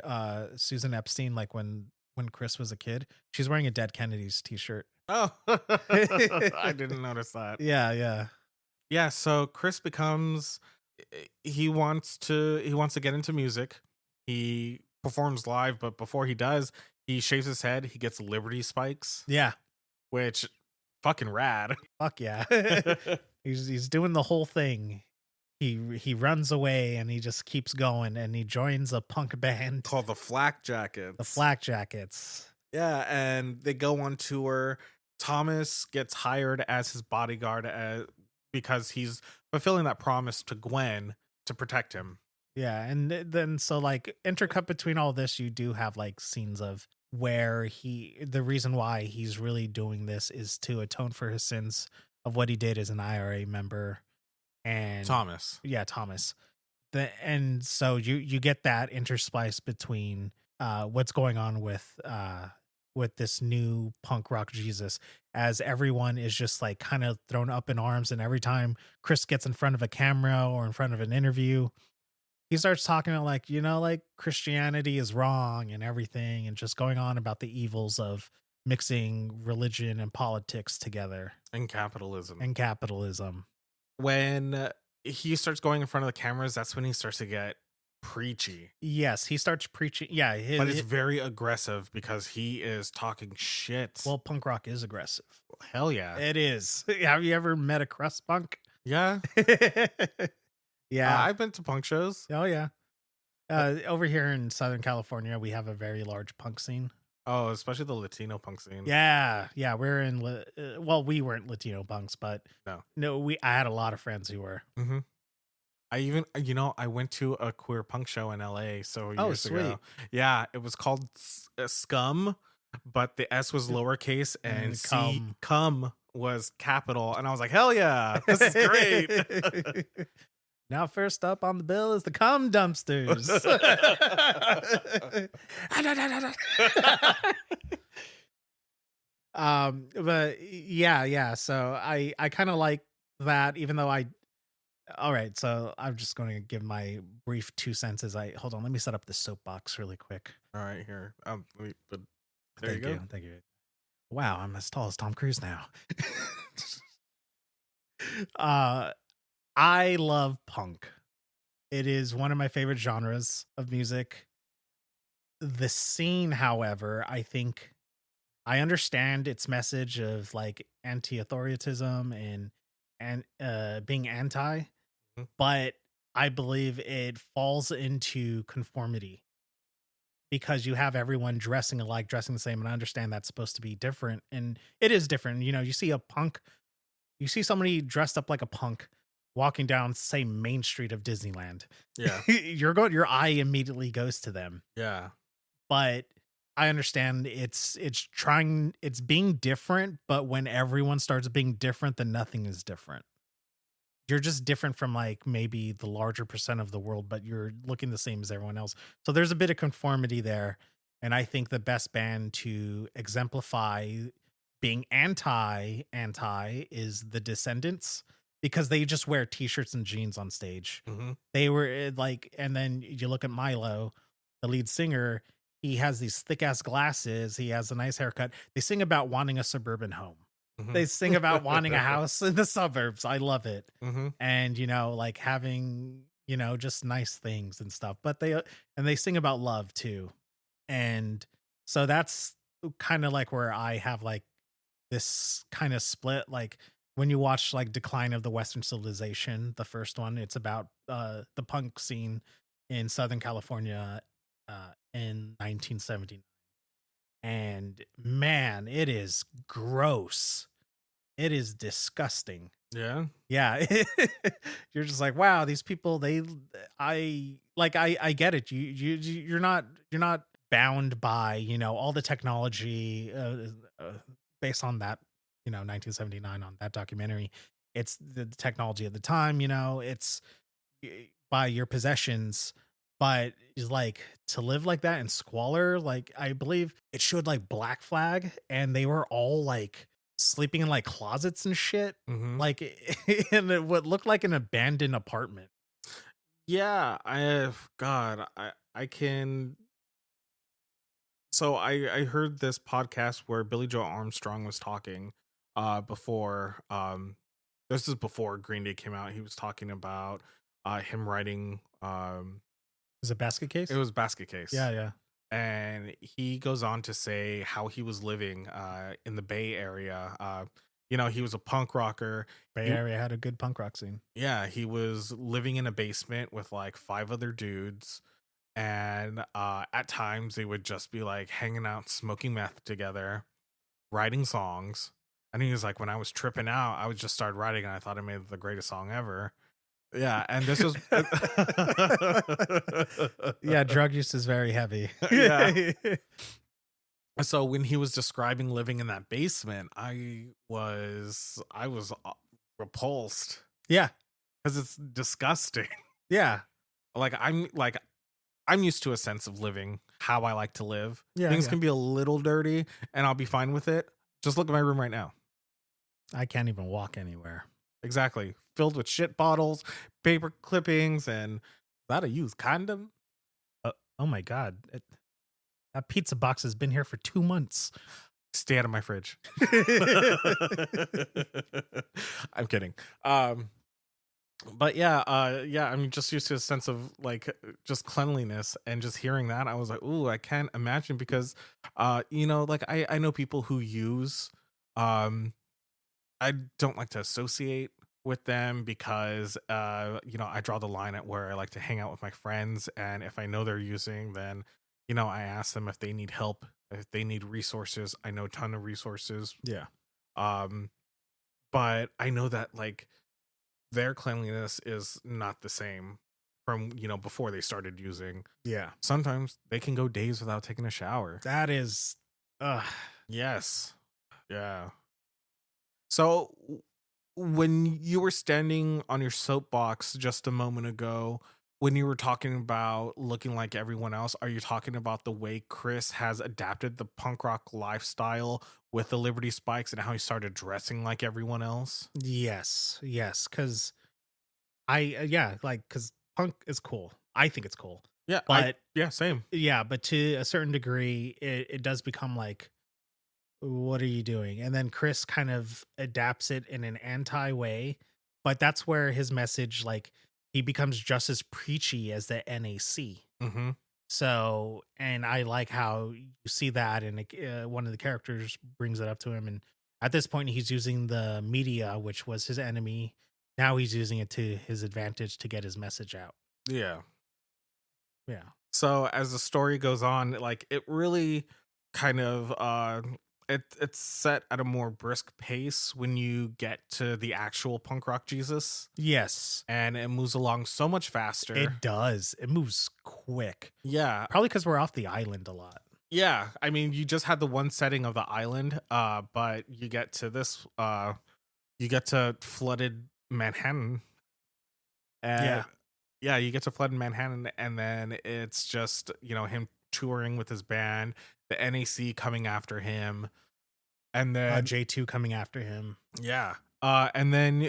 Susan Epstein, like when Chris was a kid, she's wearing a Dead Kennedys t-shirt. Oh, I didn't notice that. Yeah. So Chris becomes, he wants to get into music. He performs live, but before he does, he shaves his head. He gets Liberty spikes. Yeah, which fucking rad. Fuck yeah. he's doing the whole thing. He runs away and he just keeps going, and he joins a punk band called the Flak Jackets. The Flak Jackets. Yeah, and they go on tour. Thomas gets hired as his bodyguard because he's fulfilling that promise to Gwen to protect him. Yeah, and then so like intercut between all this, you do have like scenes of where the reason why he's really doing this is to atone for his sins of what he did as an IRA member. And Thomas. Yeah, Thomas. And so you get that interspice between what's going on with this new punk rock Jesus, as everyone is just like kind of thrown up in arms. And every time Chris gets in front of a camera or in front of an interview, he starts talking about like, like Christianity is wrong and everything, and just going on about the evils of mixing religion and politics together. And capitalism. When he starts going in front of the cameras, that's when he starts to get preachy. Yes, he starts preaching. Yeah, but it's very aggressive because he is talking shit. Well, punk rock is aggressive. Hell yeah. It is. Have you ever met a crust punk? Yeah. Yeah. I've been to punk shows. Oh, yeah. Over here in Southern California, we have a very large punk scene. Oh, especially the Latino punk scene. Yeah. We're in, we weren't Latino punks, but I had a lot of friends who were. Mm-hmm. I even, I went to a queer punk show in LA years ago. Yeah, it was called Scum, but the S was lowercase and cum was capital. And I was like, hell yeah, this is great. Now, first up on the bill is the cum dumpsters. But yeah. So I kind of like that, even though all right. So I'm just going to give my brief 2 cents as hold on. Let me set up the soapbox really quick. All right, here. There Thank you. Thank you. Wow, I'm as tall as Tom Cruise now. I love punk. It is one of my favorite genres of music. The scene, however, I think I understand its message of like anti-authoritarianism and being anti, but I believe it falls into conformity because you have everyone dressing alike, dressing the same, and I understand that's supposed to be different, and it is different. You see somebody dressed up like a punk walking down, say, Main Street of Disneyland. Yeah. Your eye immediately goes to them. Yeah. But I understand it's being different, but when everyone starts being different, then nothing is different. You're just different from like maybe the larger percent of the world, but you're looking the same as everyone else. So there's a bit of conformity there. And I think the best band to exemplify being anti is the Descendants, because they just wear t-shirts and jeans on stage. They were like, and then you look at Milo, the lead singer, he has these thick ass glasses. He has a nice haircut. They sing about wanting a suburban home. They sing about wanting a house in the suburbs. I love it. And, you know, like having, you know, just nice things and stuff, but they sing about love too. And so that's kind of like where I have like this kind of split. Like when you watch like Decline of the Western Civilization, the first one, it's about the punk scene in Southern California in 1979. And man, it is gross. It is disgusting. Yeah. Yeah. You're just like, wow, these people, I get it. You're not bound by, you know, all the technology based on that, you know, 1979 on that documentary. It's the technology at the time, you know, it's by your possessions. But is like to live like that in squalor. Like I believe it showed like Black Flag, and they were all like sleeping in like closets and shit, like in what looked like an abandoned apartment. Yeah, I can. So I heard this podcast where Billy Joe Armstrong was talking before this is before Green Day came out. He was talking about him writing Is it Basket Case? it was Basket Case. Yeah. And he goes on to say how he was living in the Bay Area. You know, he was a punk rocker. Bay Area had a good punk rock scene. Yeah, he was living in a basement with like 5 other dudes. And at times they would just be like hanging out, smoking meth together, writing songs. And he was like, when I was tripping out, I would just start writing, and I thought I made the greatest song ever. Yeah, and this was Yeah, drug use is very heavy. Yeah. So when he was describing living in that basement, I was repulsed Yeah. because it's disgusting. Yeah. I'm used to a sense of living how I like to live. Yeah, Things yeah. can be a little dirty and I'll be fine with it. Just look at my room right now. I can't even walk anywhere. Exactly. Filled with shit bottles, paper clippings, and that a used condom. Oh my God. That pizza box has been here for 2 months. Stay out of my fridge. I'm kidding. But yeah, I'm just used to a sense of like just cleanliness, and just hearing that, I was like, ooh, I can't imagine, because you know, like I know people who use I don't like to associate with them because you know, I draw the line at where I like to hang out with my friends, and if I know they're using, then you know, I ask them if they need help, if they need resources. I know a ton of resources. Yeah. But I know that like their cleanliness is not the same from, you know, before they started using. Yeah. Sometimes they can go days without taking a shower. That is, Yes. Yeah. So when you were standing on your soapbox just a moment ago, when you were talking about looking like everyone else, are you talking about the way Chris has adapted the punk rock lifestyle with the Liberty Spikes and how he started dressing like everyone else? yes. Cause cause punk is cool. I think it's cool. Yeah. But same. yeah, but to a certain degree, it does become like, what are you doing? And then Chris kind of adapts it in an anti way, but that's where his message, like, he becomes just as preachy as the NAC. Mm-hmm. So, and I like how you see that, and one of the characters brings it up to him, and at this point he's using the media, which was his enemy. Now he's using it to his advantage to get his message out. Yeah. So as the story goes on, like, it really kind of it's set at a more brisk pace when you get to the actual punk rock Jesus. Yes. And it moves along so much faster. It does. It moves quick. Yeah. Probably because we're off the island a lot. Yeah, I mean, you just had the one setting of the island, but you get to you get to flooded Manhattan, and Yeah. yeah, you get to flooded Manhattan, and then it's just him touring with his band, the NAC coming after him, and then J2 coming after him. yeah, and then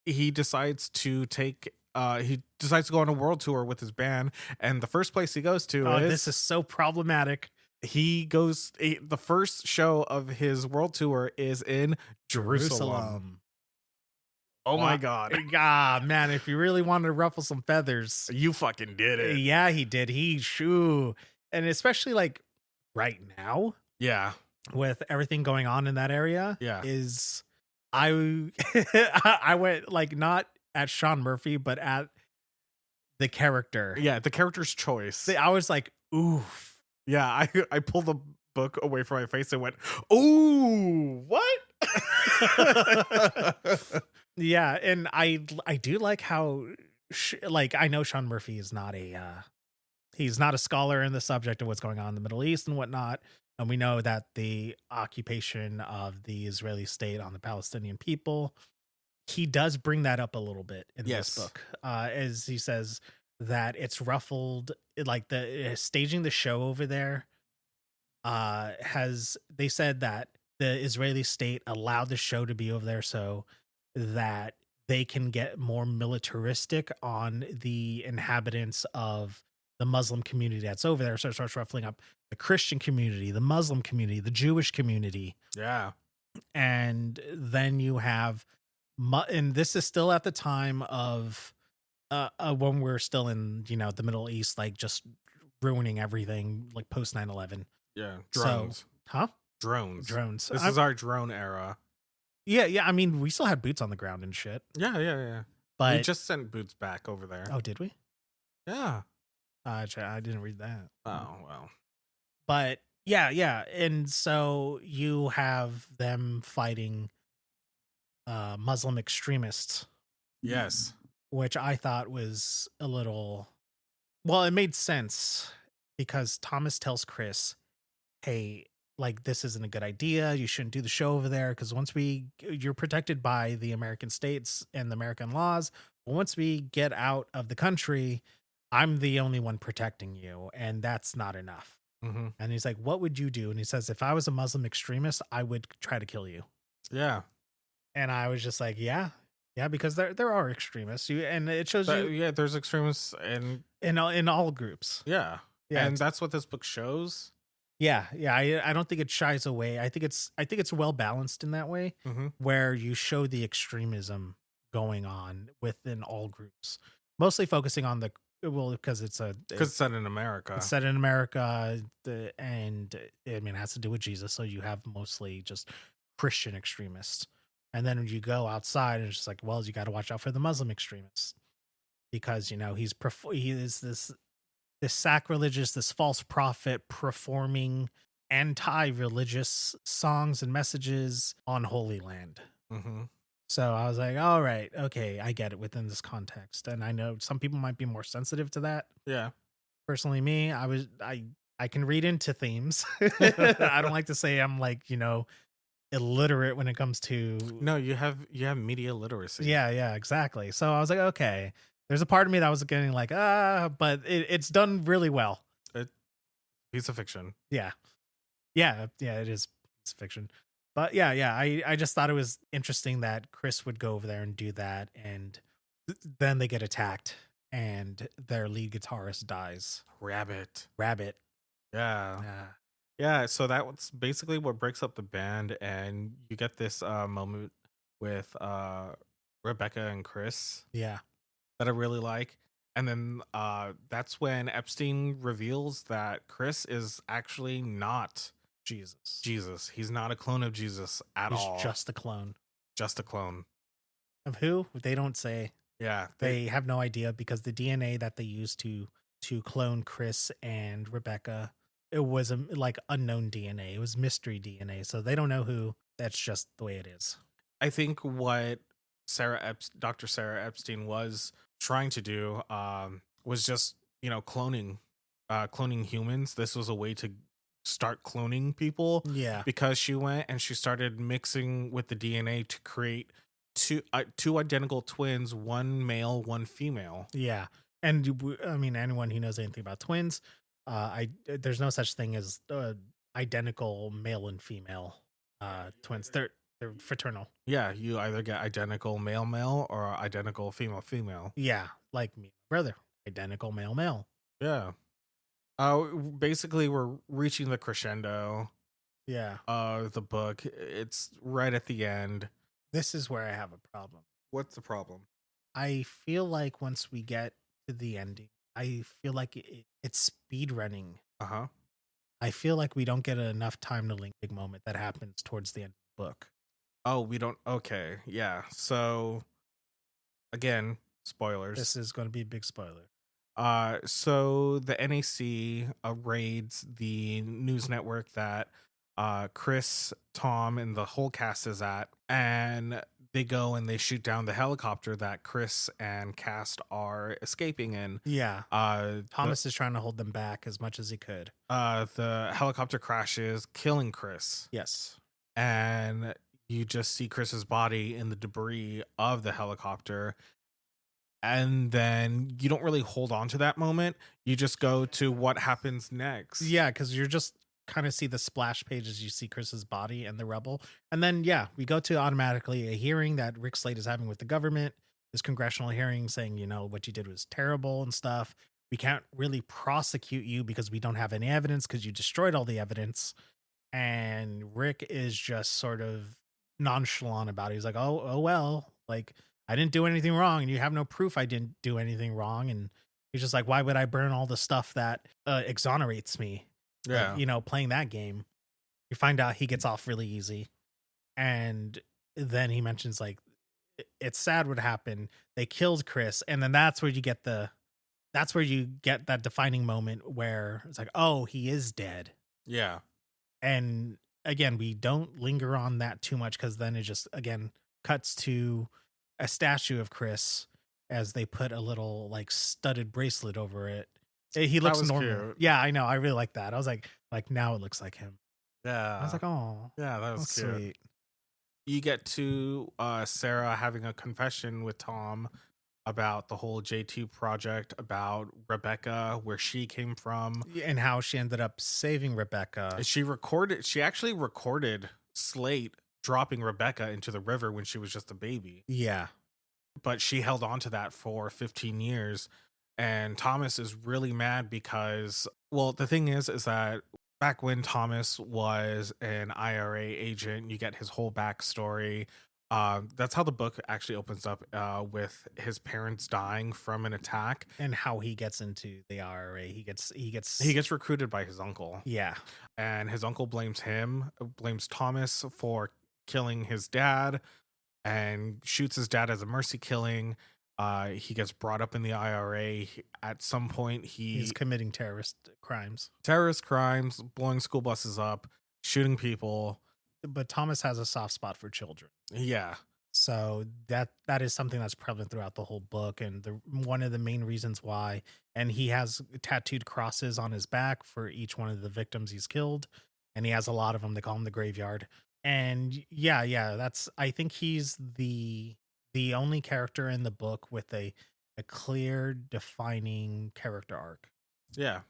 he decides to go on a world tour with his band, and the first place he goes to This is so problematic. the first show of his world tour is in Jerusalem. Oh my God. Man, if you really wanted to ruffle some feathers, You fucking did it. yeah, he did. And especially like right now Yeah. with everything going on in that area, Yeah. is I I went like not at Sean Murphy, but at the character. Yeah, the character's choice. I was like, oof. Yeah, I pulled the book away from my face and went, "Ooh, what?" Yeah, and I do like how like I know Sean Murphy is not he's not a scholar in the subject of what's going on in the Middle East and whatnot, and we know that the occupation of the Israeli state on the Palestinian people, he does bring that up a little bit in Yes. this book, as he says that it's ruffled, like the staging the show over there they said that the Israeli state allowed the show to be over there so that they can get more militaristic on the inhabitants of the Muslim community that's over there. So it starts ruffling up the Christian community, the Muslim community, the Jewish community. Yeah. And then you have, and this is still at the time of when we're still in, the Middle East, like just ruining everything, like post 9/11. Yeah. So- Drones. Huh? Drones. Drones. This is our drone era. Yeah. I mean, we still had boots on the ground and shit. Yeah. But We just sent Boots back over there. oh, did we? Yeah. I didn't read that. Oh, well. But yeah, and so you have them fighting Muslim extremists, Yes. which I thought was a little. Well, it made sense because Thomas tells Chris, "Hey, like this isn't a good idea. You shouldn't do the show over there because you're protected by the American states and the American laws. But once we get out of the country, I'm the only one protecting you, and that's not enough." Mm-hmm. And he's like, "What would you do?" And he says, "If I was a Muslim extremist, I would try to kill you." Yeah. And I was just like, "Yeah, because there are extremists. And it shows you Yeah, there's extremists and in all groups. yeah. Yeah, And that's what this book shows. yeah. I don't think it shies away. I think it's well balanced in that way, Mm-hmm. where you show the extremism going on within all groups, mostly focusing on because it's set in America. It's set in America, and I mean, it has to do with Jesus. So you have mostly just Christian extremists. And then when you go outside, it's just like, well, you got to watch out for the Muslim extremists because, he is this sacrilegious, this false prophet performing anti-religious songs and messages on Holy Land. Mm-hmm. So I was like, all right, okay, I get it within this context. And I know some people might be more sensitive to that. Yeah. Personally, me, I can read into themes. I don't like to say I'm like, illiterate when it comes to. No, you have media literacy. Yeah, exactly. So I was like, okay, there's a part of me that was getting like, but it's done really well. Piece of fiction. Yeah, it is piece of fiction. But yeah, I just thought it was interesting that Chris would go over there and do that, and then they get attacked, and their lead guitarist dies. Rabbit. Yeah. Yeah, so that's basically what breaks up the band, and you get this moment with Rebecca and Chris Yeah. that I really like. And then that's when Epstein reveals that Chris is actually not Jesus. He's not a clone of Jesus at all. He's just a clone. Just a clone. Of who? They don't say. Yeah. They have no idea because the DNA that they used to clone Chris and Rebecca, it was like unknown DNA. It was mystery DNA. So they don't know who. That's just the way it is. I think what Dr. Sarah Epstein was trying to do was just, cloning humans. This was a way to start cloning people Yeah. because she went and she started mixing with the DNA to create two identical twins, one male, one female. Yeah. And I mean, anyone who knows anything about twins, there's no such thing as identical male and female twins. They're fraternal. Yeah, you either get identical male male or identical female female. Yeah, like me, and my brother, identical male male. Yeah. Basically we're reaching the crescendo Yeah. of the book. It's right at the end. This is where I have a problem. What's the problem? I feel like once we get to the ending, I feel like it's speed running. Uh-huh. I feel like we don't get enough time to link big moment that happens towards the end of the book. Oh, we don't. Okay. Yeah. So again, spoilers. This is going to be a big spoiler. So the NAC raids the news network that Chris, Tom, and the whole cast is at, and they go and they shoot down the helicopter that Chris and cast are escaping in. Yeah. Thomas is trying to hold them back as much as he could. The helicopter crashes, killing Chris. Yes. And you just see Chris's body in the debris of the helicopter. And then you don't really hold on to that moment. You just go to what happens next. Yeah, because you're just kind of see the splash page as you see Chris's body and the rebel. And then, yeah, we go to automatically a hearing that Rick Slade is having with the government, this congressional hearing saying, you know, what you did was terrible and stuff. We can't really prosecute you because we don't have any evidence because you destroyed all the evidence. And Rick is just sort of nonchalant about it. He's like, oh, well, like, I didn't do anything wrong and you have no proof I didn't do anything wrong. And he's just like, why would I burn all the stuff that exonerates me? Yeah. Like, you know, playing that game. You find out he gets off really easy. And then he mentions like, it's sad what happened. They killed Chris. And then that's where you get that defining moment where it's like, oh, he is dead. Yeah. And again, we don't linger on that too much because then it just, again, cuts to a statue of Chris as they put a little like studded bracelet over it. He looks normal. Cute. Yeah, I know. I really like that. I was like now it looks like him. Yeah. I was like, oh, yeah, that was cute. sweet. You get to Sarah having a confession with Tom about the whole J2 project, about Rebecca, where she came from. And how she ended up saving Rebecca. She actually recorded Slate dropping Rebecca into the river when she was just a baby. Yeah. But she held on to that for 15 years. And Thomas is really mad because, well, the thing is that back when Thomas was an IRA agent, you get his whole backstory. That's how the book actually opens up, with his parents dying from an attack And how he gets into the IRA. He gets recruited by his uncle. Yeah. And his uncle blames Thomas for killing his dad and shoots his dad as a mercy killing. He gets brought up in the IRA. At some point, he's committing terrorist crimes, blowing school buses up, shooting people. but Thomas has a soft spot for children. Yeah. So that is something that's prevalent throughout the whole book, and one of the main reasons why. And he has tattooed crosses on his back for each one of the victims he's killed, and he has a lot of them. They call him the Graveyard. And yeah, I think he's the only character in the book with a clear defining character arc. Yeah.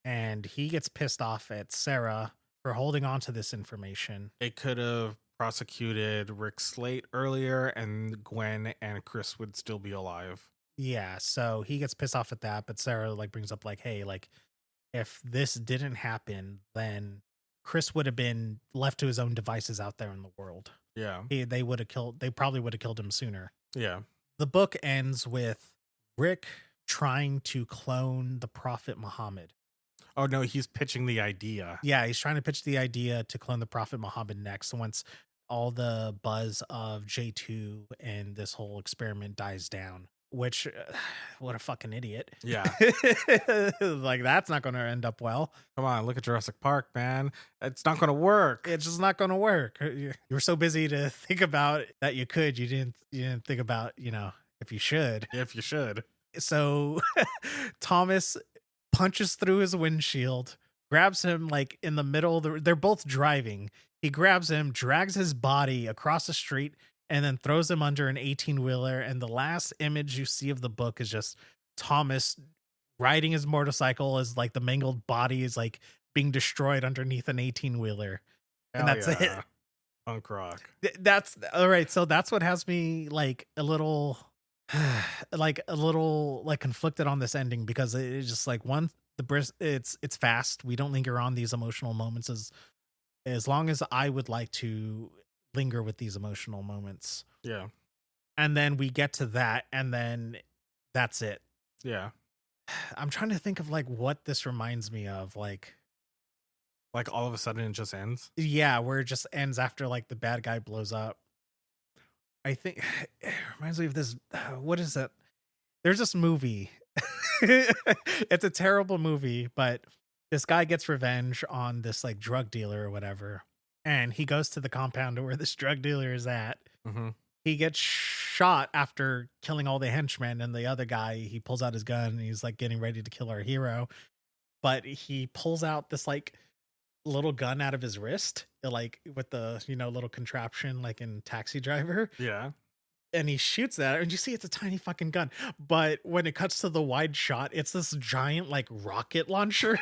And he gets pissed off at Sarah for holding on to this information. It could have prosecuted Rick Slate earlier, and Gwen and Chris would still be alive. Yeah, so he gets pissed off at that, but Sarah like brings up like, hey, like if this didn't happen, then Chris would have been left to his own devices out there in the world. Yeah. They probably would have killed him sooner. Yeah. The book ends with Rick trying to clone the Prophet Muhammad. Oh no, he's pitching the idea. Yeah, he's trying to pitch the idea to clone the Prophet Muhammad next. Once all the buzz of J2 and this whole experiment dies down, which, what a fucking idiot. Yeah. Like, that's not going to end up well. Come on, look at Jurassic Park, man. It's not going to work. It's just not going to work. You were so busy to think about that you didn't think about, if you should. If you should. So Thomas punches through his windshield, grabs him like in the middle. They're both driving. He grabs him, drags his body across the street, and then throws him under an 18-wheeler. And the last image you see of the book is just Thomas riding his motorcycle as like the mangled body is like being destroyed underneath an 18-wheeler. And that's it. Punk rock. That's all right. So that's what has me like a little like conflicted on this ending, because it's just like it's fast. We don't linger on these emotional moments as long as I would like to linger with these emotional moments. Yeah. And then we get to that, and then that's it. Yeah. I'm trying to think of like what this reminds me of. Like all of a sudden it just ends. Yeah, where it just ends after like the bad guy blows up. I think it reminds me of this. What is it? There's this movie. It's a terrible movie, but this guy gets revenge on this like drug dealer or whatever. And he goes to the compound where this drug dealer is at. Mm-hmm. He gets shot after killing all the henchmen, and the other guy, he pulls out his gun and he's like getting ready to kill our hero. But he pulls out this like little gun out of his wrist, like with the little contraption like in Taxi Driver. Yeah. And he shoots that, and you see it's a tiny fucking gun, but when it cuts to the wide shot, it's this giant like rocket launcher.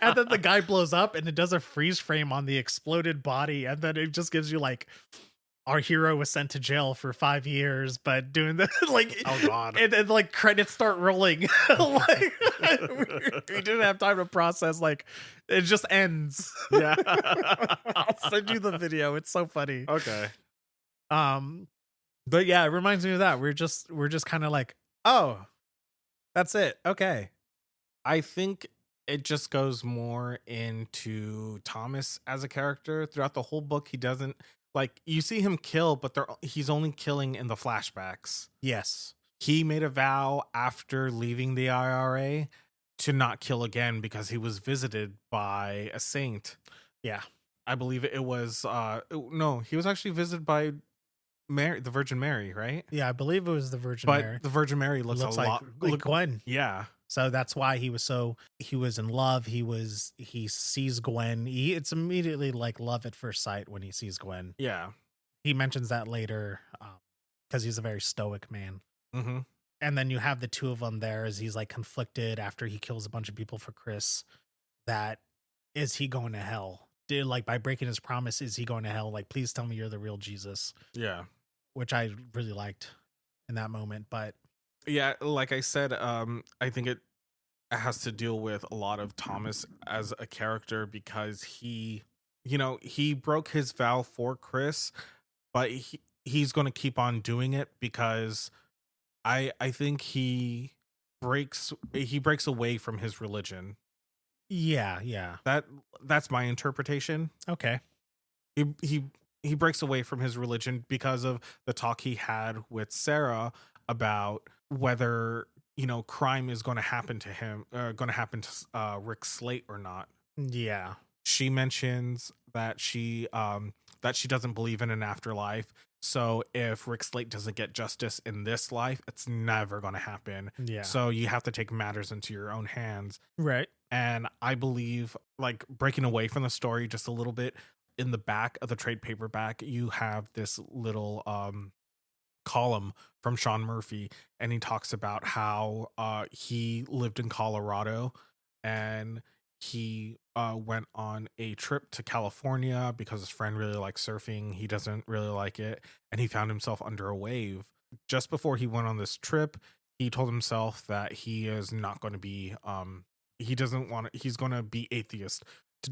And then the guy blows up, and it does a freeze frame on the exploded body, and then it just gives you like, our hero was sent to jail for 5 years, but doing the like, Oh God. and then like credits start rolling. Like we didn't have time to process. Like it just ends. Yeah. I'll send you the video. It's so funny. Okay. But yeah, it reminds me of that. We're just kind of like, oh, that's it. Okay. I think it just goes more into Thomas as a character throughout the whole book. He doesn't like, you see him kill, but he's only killing in the flashbacks. Yes. He made a vow after leaving the IRA to not kill again because he was visited by a saint. Yeah. I believe it was no, he was actually visited by Mary, the Virgin Mary, right? Yeah, I believe it was the Virgin But Mary. the Virgin Mary looks Looks a like, lot like Gwen. Yeah. So that's why he was in love. He sees Gwen. It's immediately like love at first sight when he sees Gwen. Yeah. He mentions that later because he's a very stoic man. Mm-hmm. And then you have the two of them there as he's like conflicted after he kills a bunch of people for Chris. That is he going to hell? Like by breaking his promise, is he going to hell? Like, please tell me you're the real Jesus. Yeah. Which I really liked in that moment. But yeah, like I said, I think it has to deal with a lot of Thomas as a character because he broke his vow for Chris, but he's going to keep on doing it because I think he breaks away from his religion. Yeah. That's my interpretation. Okay. He breaks away from his religion because of the talk he had with Sarah about whether crime is going to happen to him, going to happen to Rick Slate or not. Yeah. She mentions that she doesn't believe in an afterlife. So if Rick Slate doesn't get justice in this life, it's never going to happen. Yeah. So you have to take matters into your own hands. Right. And I believe, like, breaking away from the story just a little bit, in the back of the trade paperback, you have this little column from Sean Murphy, and he talks about how he lived in Colorado and he went on a trip to California because his friend really likes surfing. He doesn't really like it, and he found himself under a wave. Just before he went on this trip, he told himself that he is not going to be he's going to be atheist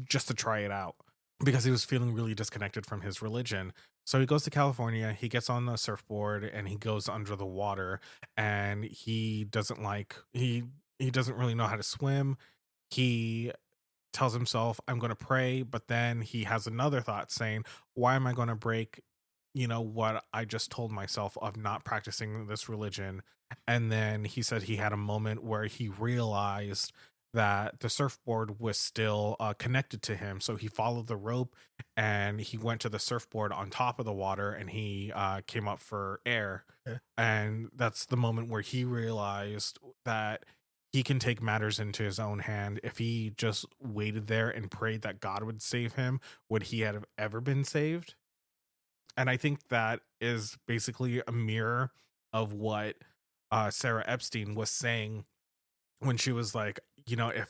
just to try it out because he was feeling really disconnected from his religion. So he goes to California, he gets on the surfboard and he goes under the water, and he doesn't really know how to swim. He tells himself, I'm going to pray, but then he has another thought saying, why am I going to break what I just told myself of not practicing this religion? And then he said he had a moment where he realized that the surfboard was still connected to him. So he followed the rope and he went to the surfboard on top of the water, and he came up for air. Okay. And that's the moment where he realized that he can take matters into his own hand. If he just waited there and prayed that God would save him, would he have ever been saved? And I think that is basically a mirror of what Sarah Epstein was saying when she was like, if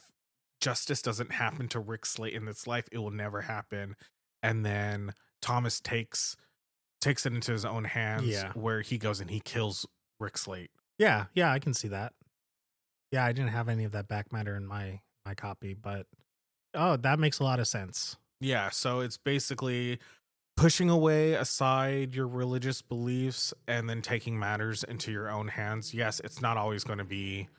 justice doesn't happen to Rick Slate in this life, it will never happen. And then Thomas takes it into his own hands, where he goes and he kills Rick Slate. Yeah, I can see that. Yeah, I didn't have any of that back matter in my copy, but that makes a lot of sense. Yeah, so it's basically pushing away aside your religious beliefs and then taking matters into your own hands. Yes, it's not always going to be,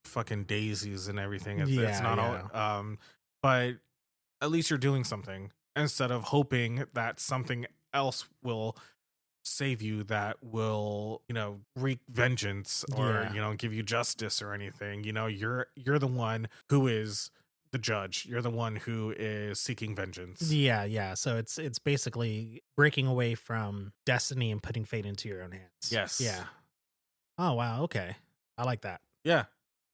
fucking daisies and everything. It's not all, but at least you're doing something instead of hoping that something else will save you, that will, wreak vengeance or, give you justice or anything. You're the one who is the judge. You're the one who is seeking vengeance. Yeah. So it's basically breaking away from destiny and putting fate into your own hands. Yes. Yeah. Oh, wow. Okay. I like that. Yeah.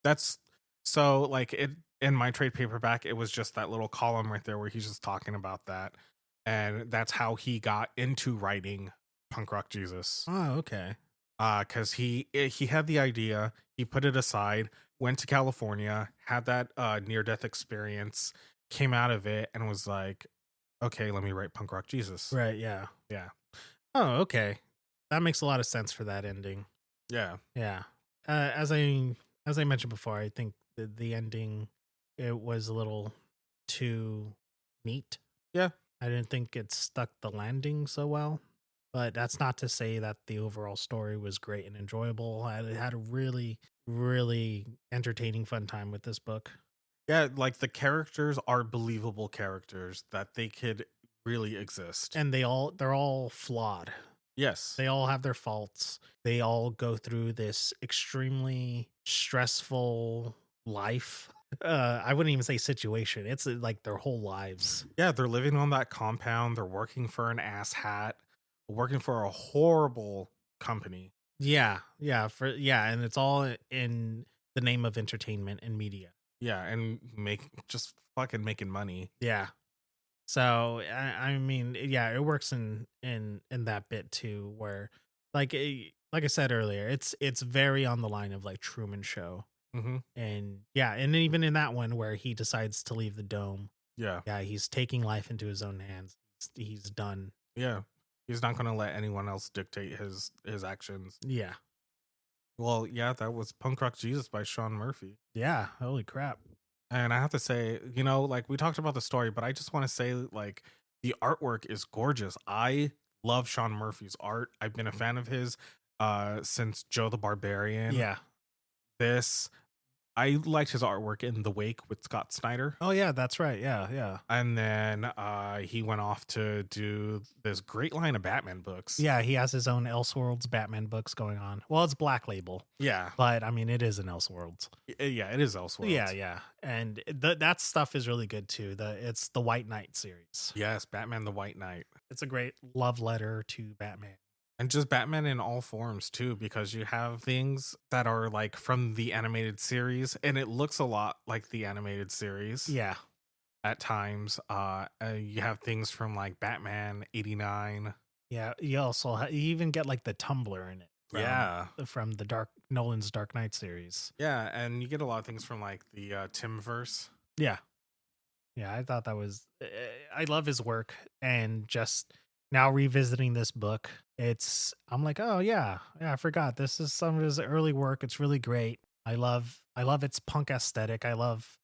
That's so, like, it in my trade paperback, it was just that little column right there where he's just talking about that. And that's how he got into writing Punk Rock Jesus. Oh, okay. Because he had the idea, he put it aside, went to California, had that near-death experience, came out of it, and was like, okay, let me write Punk Rock Jesus. Right, yeah. Yeah. Oh, okay. That makes a lot of sense for that ending. Yeah. Yeah. As I mentioned before, I think the ending, it was a little too neat. Yeah. I didn't think it stuck the landing so well. But that's not to say that the overall story was great and enjoyable. I had a really, really entertaining, fun time with this book. Yeah, like the characters are believable characters that they could really exist. And they're all flawed. Yes. They all have their faults. They all go through this extremely stressful life. I wouldn't even say situation. It's like their whole lives. Yeah, they're living on that compound. They're working for an ass hat. Working for a horrible company. Yeah, and it's all in the name of entertainment and media. Yeah, and just fucking making money. Yeah. So I mean, yeah, it works in that bit too, where like I said earlier, it's very on the line of like Truman Show. Mm-hmm. And yeah, and even in that one where he decides to leave the dome. Yeah, he's taking life into his own hands. He's done. Yeah. He's not going to let anyone else dictate his actions. Yeah. Well, yeah, that was Punk Rock Jesus by Sean Murphy. Yeah. Holy crap. And I have to say, like we talked about the story, but I just want to say, like, the artwork is gorgeous. I love Sean Murphy's art. I've been a fan of his since Joe the Barbarian. Yeah. I liked his artwork in The Wake with Scott Snyder. Oh, yeah, that's right. Yeah. And then he went off to do this great line of Batman books. Yeah, he has his own Elseworlds Batman books going on. Well, it's Black Label. Yeah. But, I mean, it is an Elseworlds. Yeah, it is Elseworlds. Yeah. And that stuff is really good, too. It's the White Knight series. Yes, Batman the White Knight. It's a great love letter to Batman. And just Batman in all forms, too, because you have things that are like from the animated series, and it looks a lot like the animated series. Yeah. At times. You have things from like Batman 89. Yeah. You also you even get like the Tumblr in it. From the Nolan's Dark Knight series. Yeah. And you get a lot of things from like the Timverse. Yeah. Yeah. I thought that was, I love his work, and just now revisiting this book, I'm like, oh yeah, I forgot. This is some of his early work. It's really great. I love its punk aesthetic. I love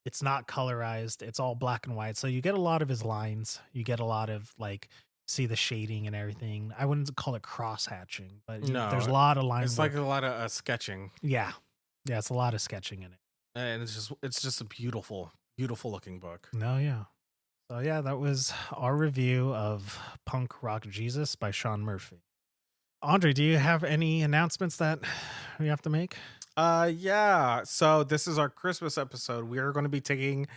it's not colorized. It's all black and white. So you get a lot of his lines. You get a lot of like, see the shading and everything. I wouldn't call it cross hatching, but there's a lot of lines. It's like a lot of sketching. Yeah. It's a lot of sketching in it. And it's just a beautiful, beautiful looking book. No, yeah. So yeah, that was our review of Punk Rock Jesus by Sean Murphy. Andre, do you have any announcements that we have to make? Yeah. So this is our Christmas episode. We are going to be taking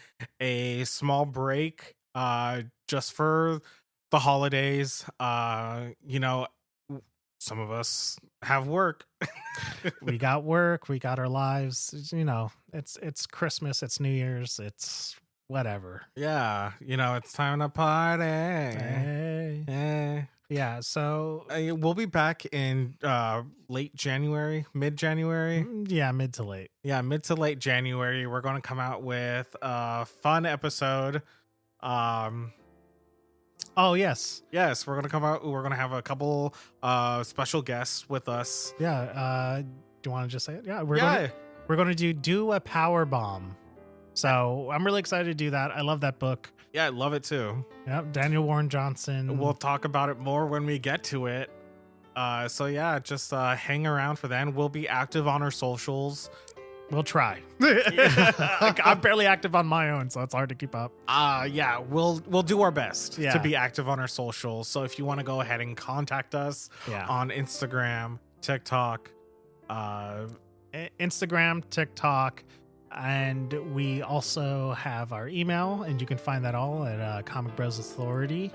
a small break just for the holidays. some of us have work. We got work, we got our lives. You know, it's Christmas, it's New Year's, it's whatever. Yeah, it's time to party. Hey. Yeah, so We'll be back in late January, mid-January. yeah, mid to late. Yeah, mid to late January. We're going to come out with a fun episode. Oh, yes. Yes, we're going to come out. We're going to have a couple special guests with us. Yeah, do you want to just say it? Yeah, we're going to do a power bomb. So I'm really excited to do that. I love that book. Yeah, I love it too. Yep, Daniel Warren Johnson. We'll talk about it more when we get to it. So yeah, just hang around for then. We'll be active on our socials. We'll try. I'm barely active on my own, so it's hard to keep up. Yeah, we'll do our best Yeah. to be active on our socials. So if you want to go ahead and contact us on Instagram, TikTok, Instagram, TikTok, and we also have our email, and you can find that all at Comic Bros Authority.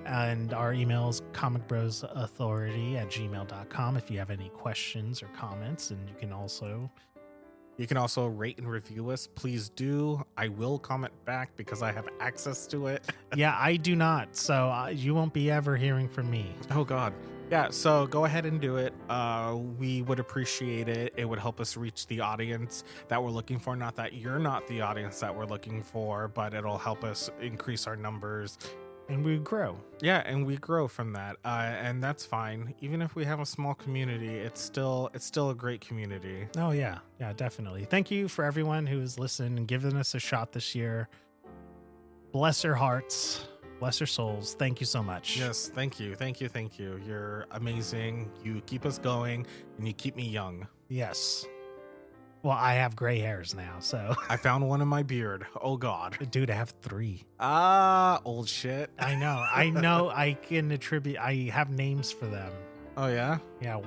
And our email is comicbrosauthority@gmail.com if you have any questions or comments. And you can also rate and review us. Please do. I will comment back because I have access to it. Yeah, I do not. So you won't be ever hearing from me. Oh, God. Yeah, so go ahead and do it. We would appreciate it. It would help us reach the audience that we're looking for. Not that you're not the audience that we're looking for, but it'll help us increase our numbers. And we grow. Yeah, and we grow from that. And that's fine. Even if we have a small community, it's still a great community. Oh, yeah. Yeah, definitely. Thank you for everyone who's listened and given us a shot this year. Bless your hearts. Bless your souls. Thank you so much. Yes, thank you. Thank you. Thank you. You're amazing. You keep us going and you keep me young. Yes. Well, I have gray hairs now, so. I found one in my beard. Oh, God. Dude, I have 3. Old shit. I know. I can attribute. I have names for them. Oh, yeah? Yeah.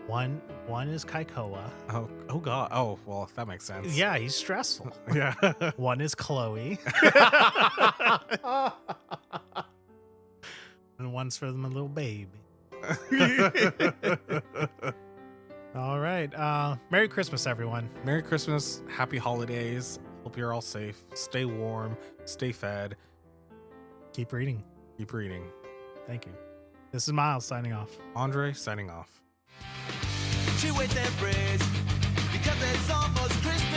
One is Kaikoa. Oh, God. Oh, well, that makes sense. Yeah, he's stressful. Yeah. One is Chloe. And one's for my little baby. All right. Merry Christmas, everyone. Merry Christmas. Happy holidays. Hope you're all safe. Stay warm. Stay fed. Keep reading. Keep reading. Thank you. This is Miles signing off. Andre signing off. She waits and prays because it's almost Christmas.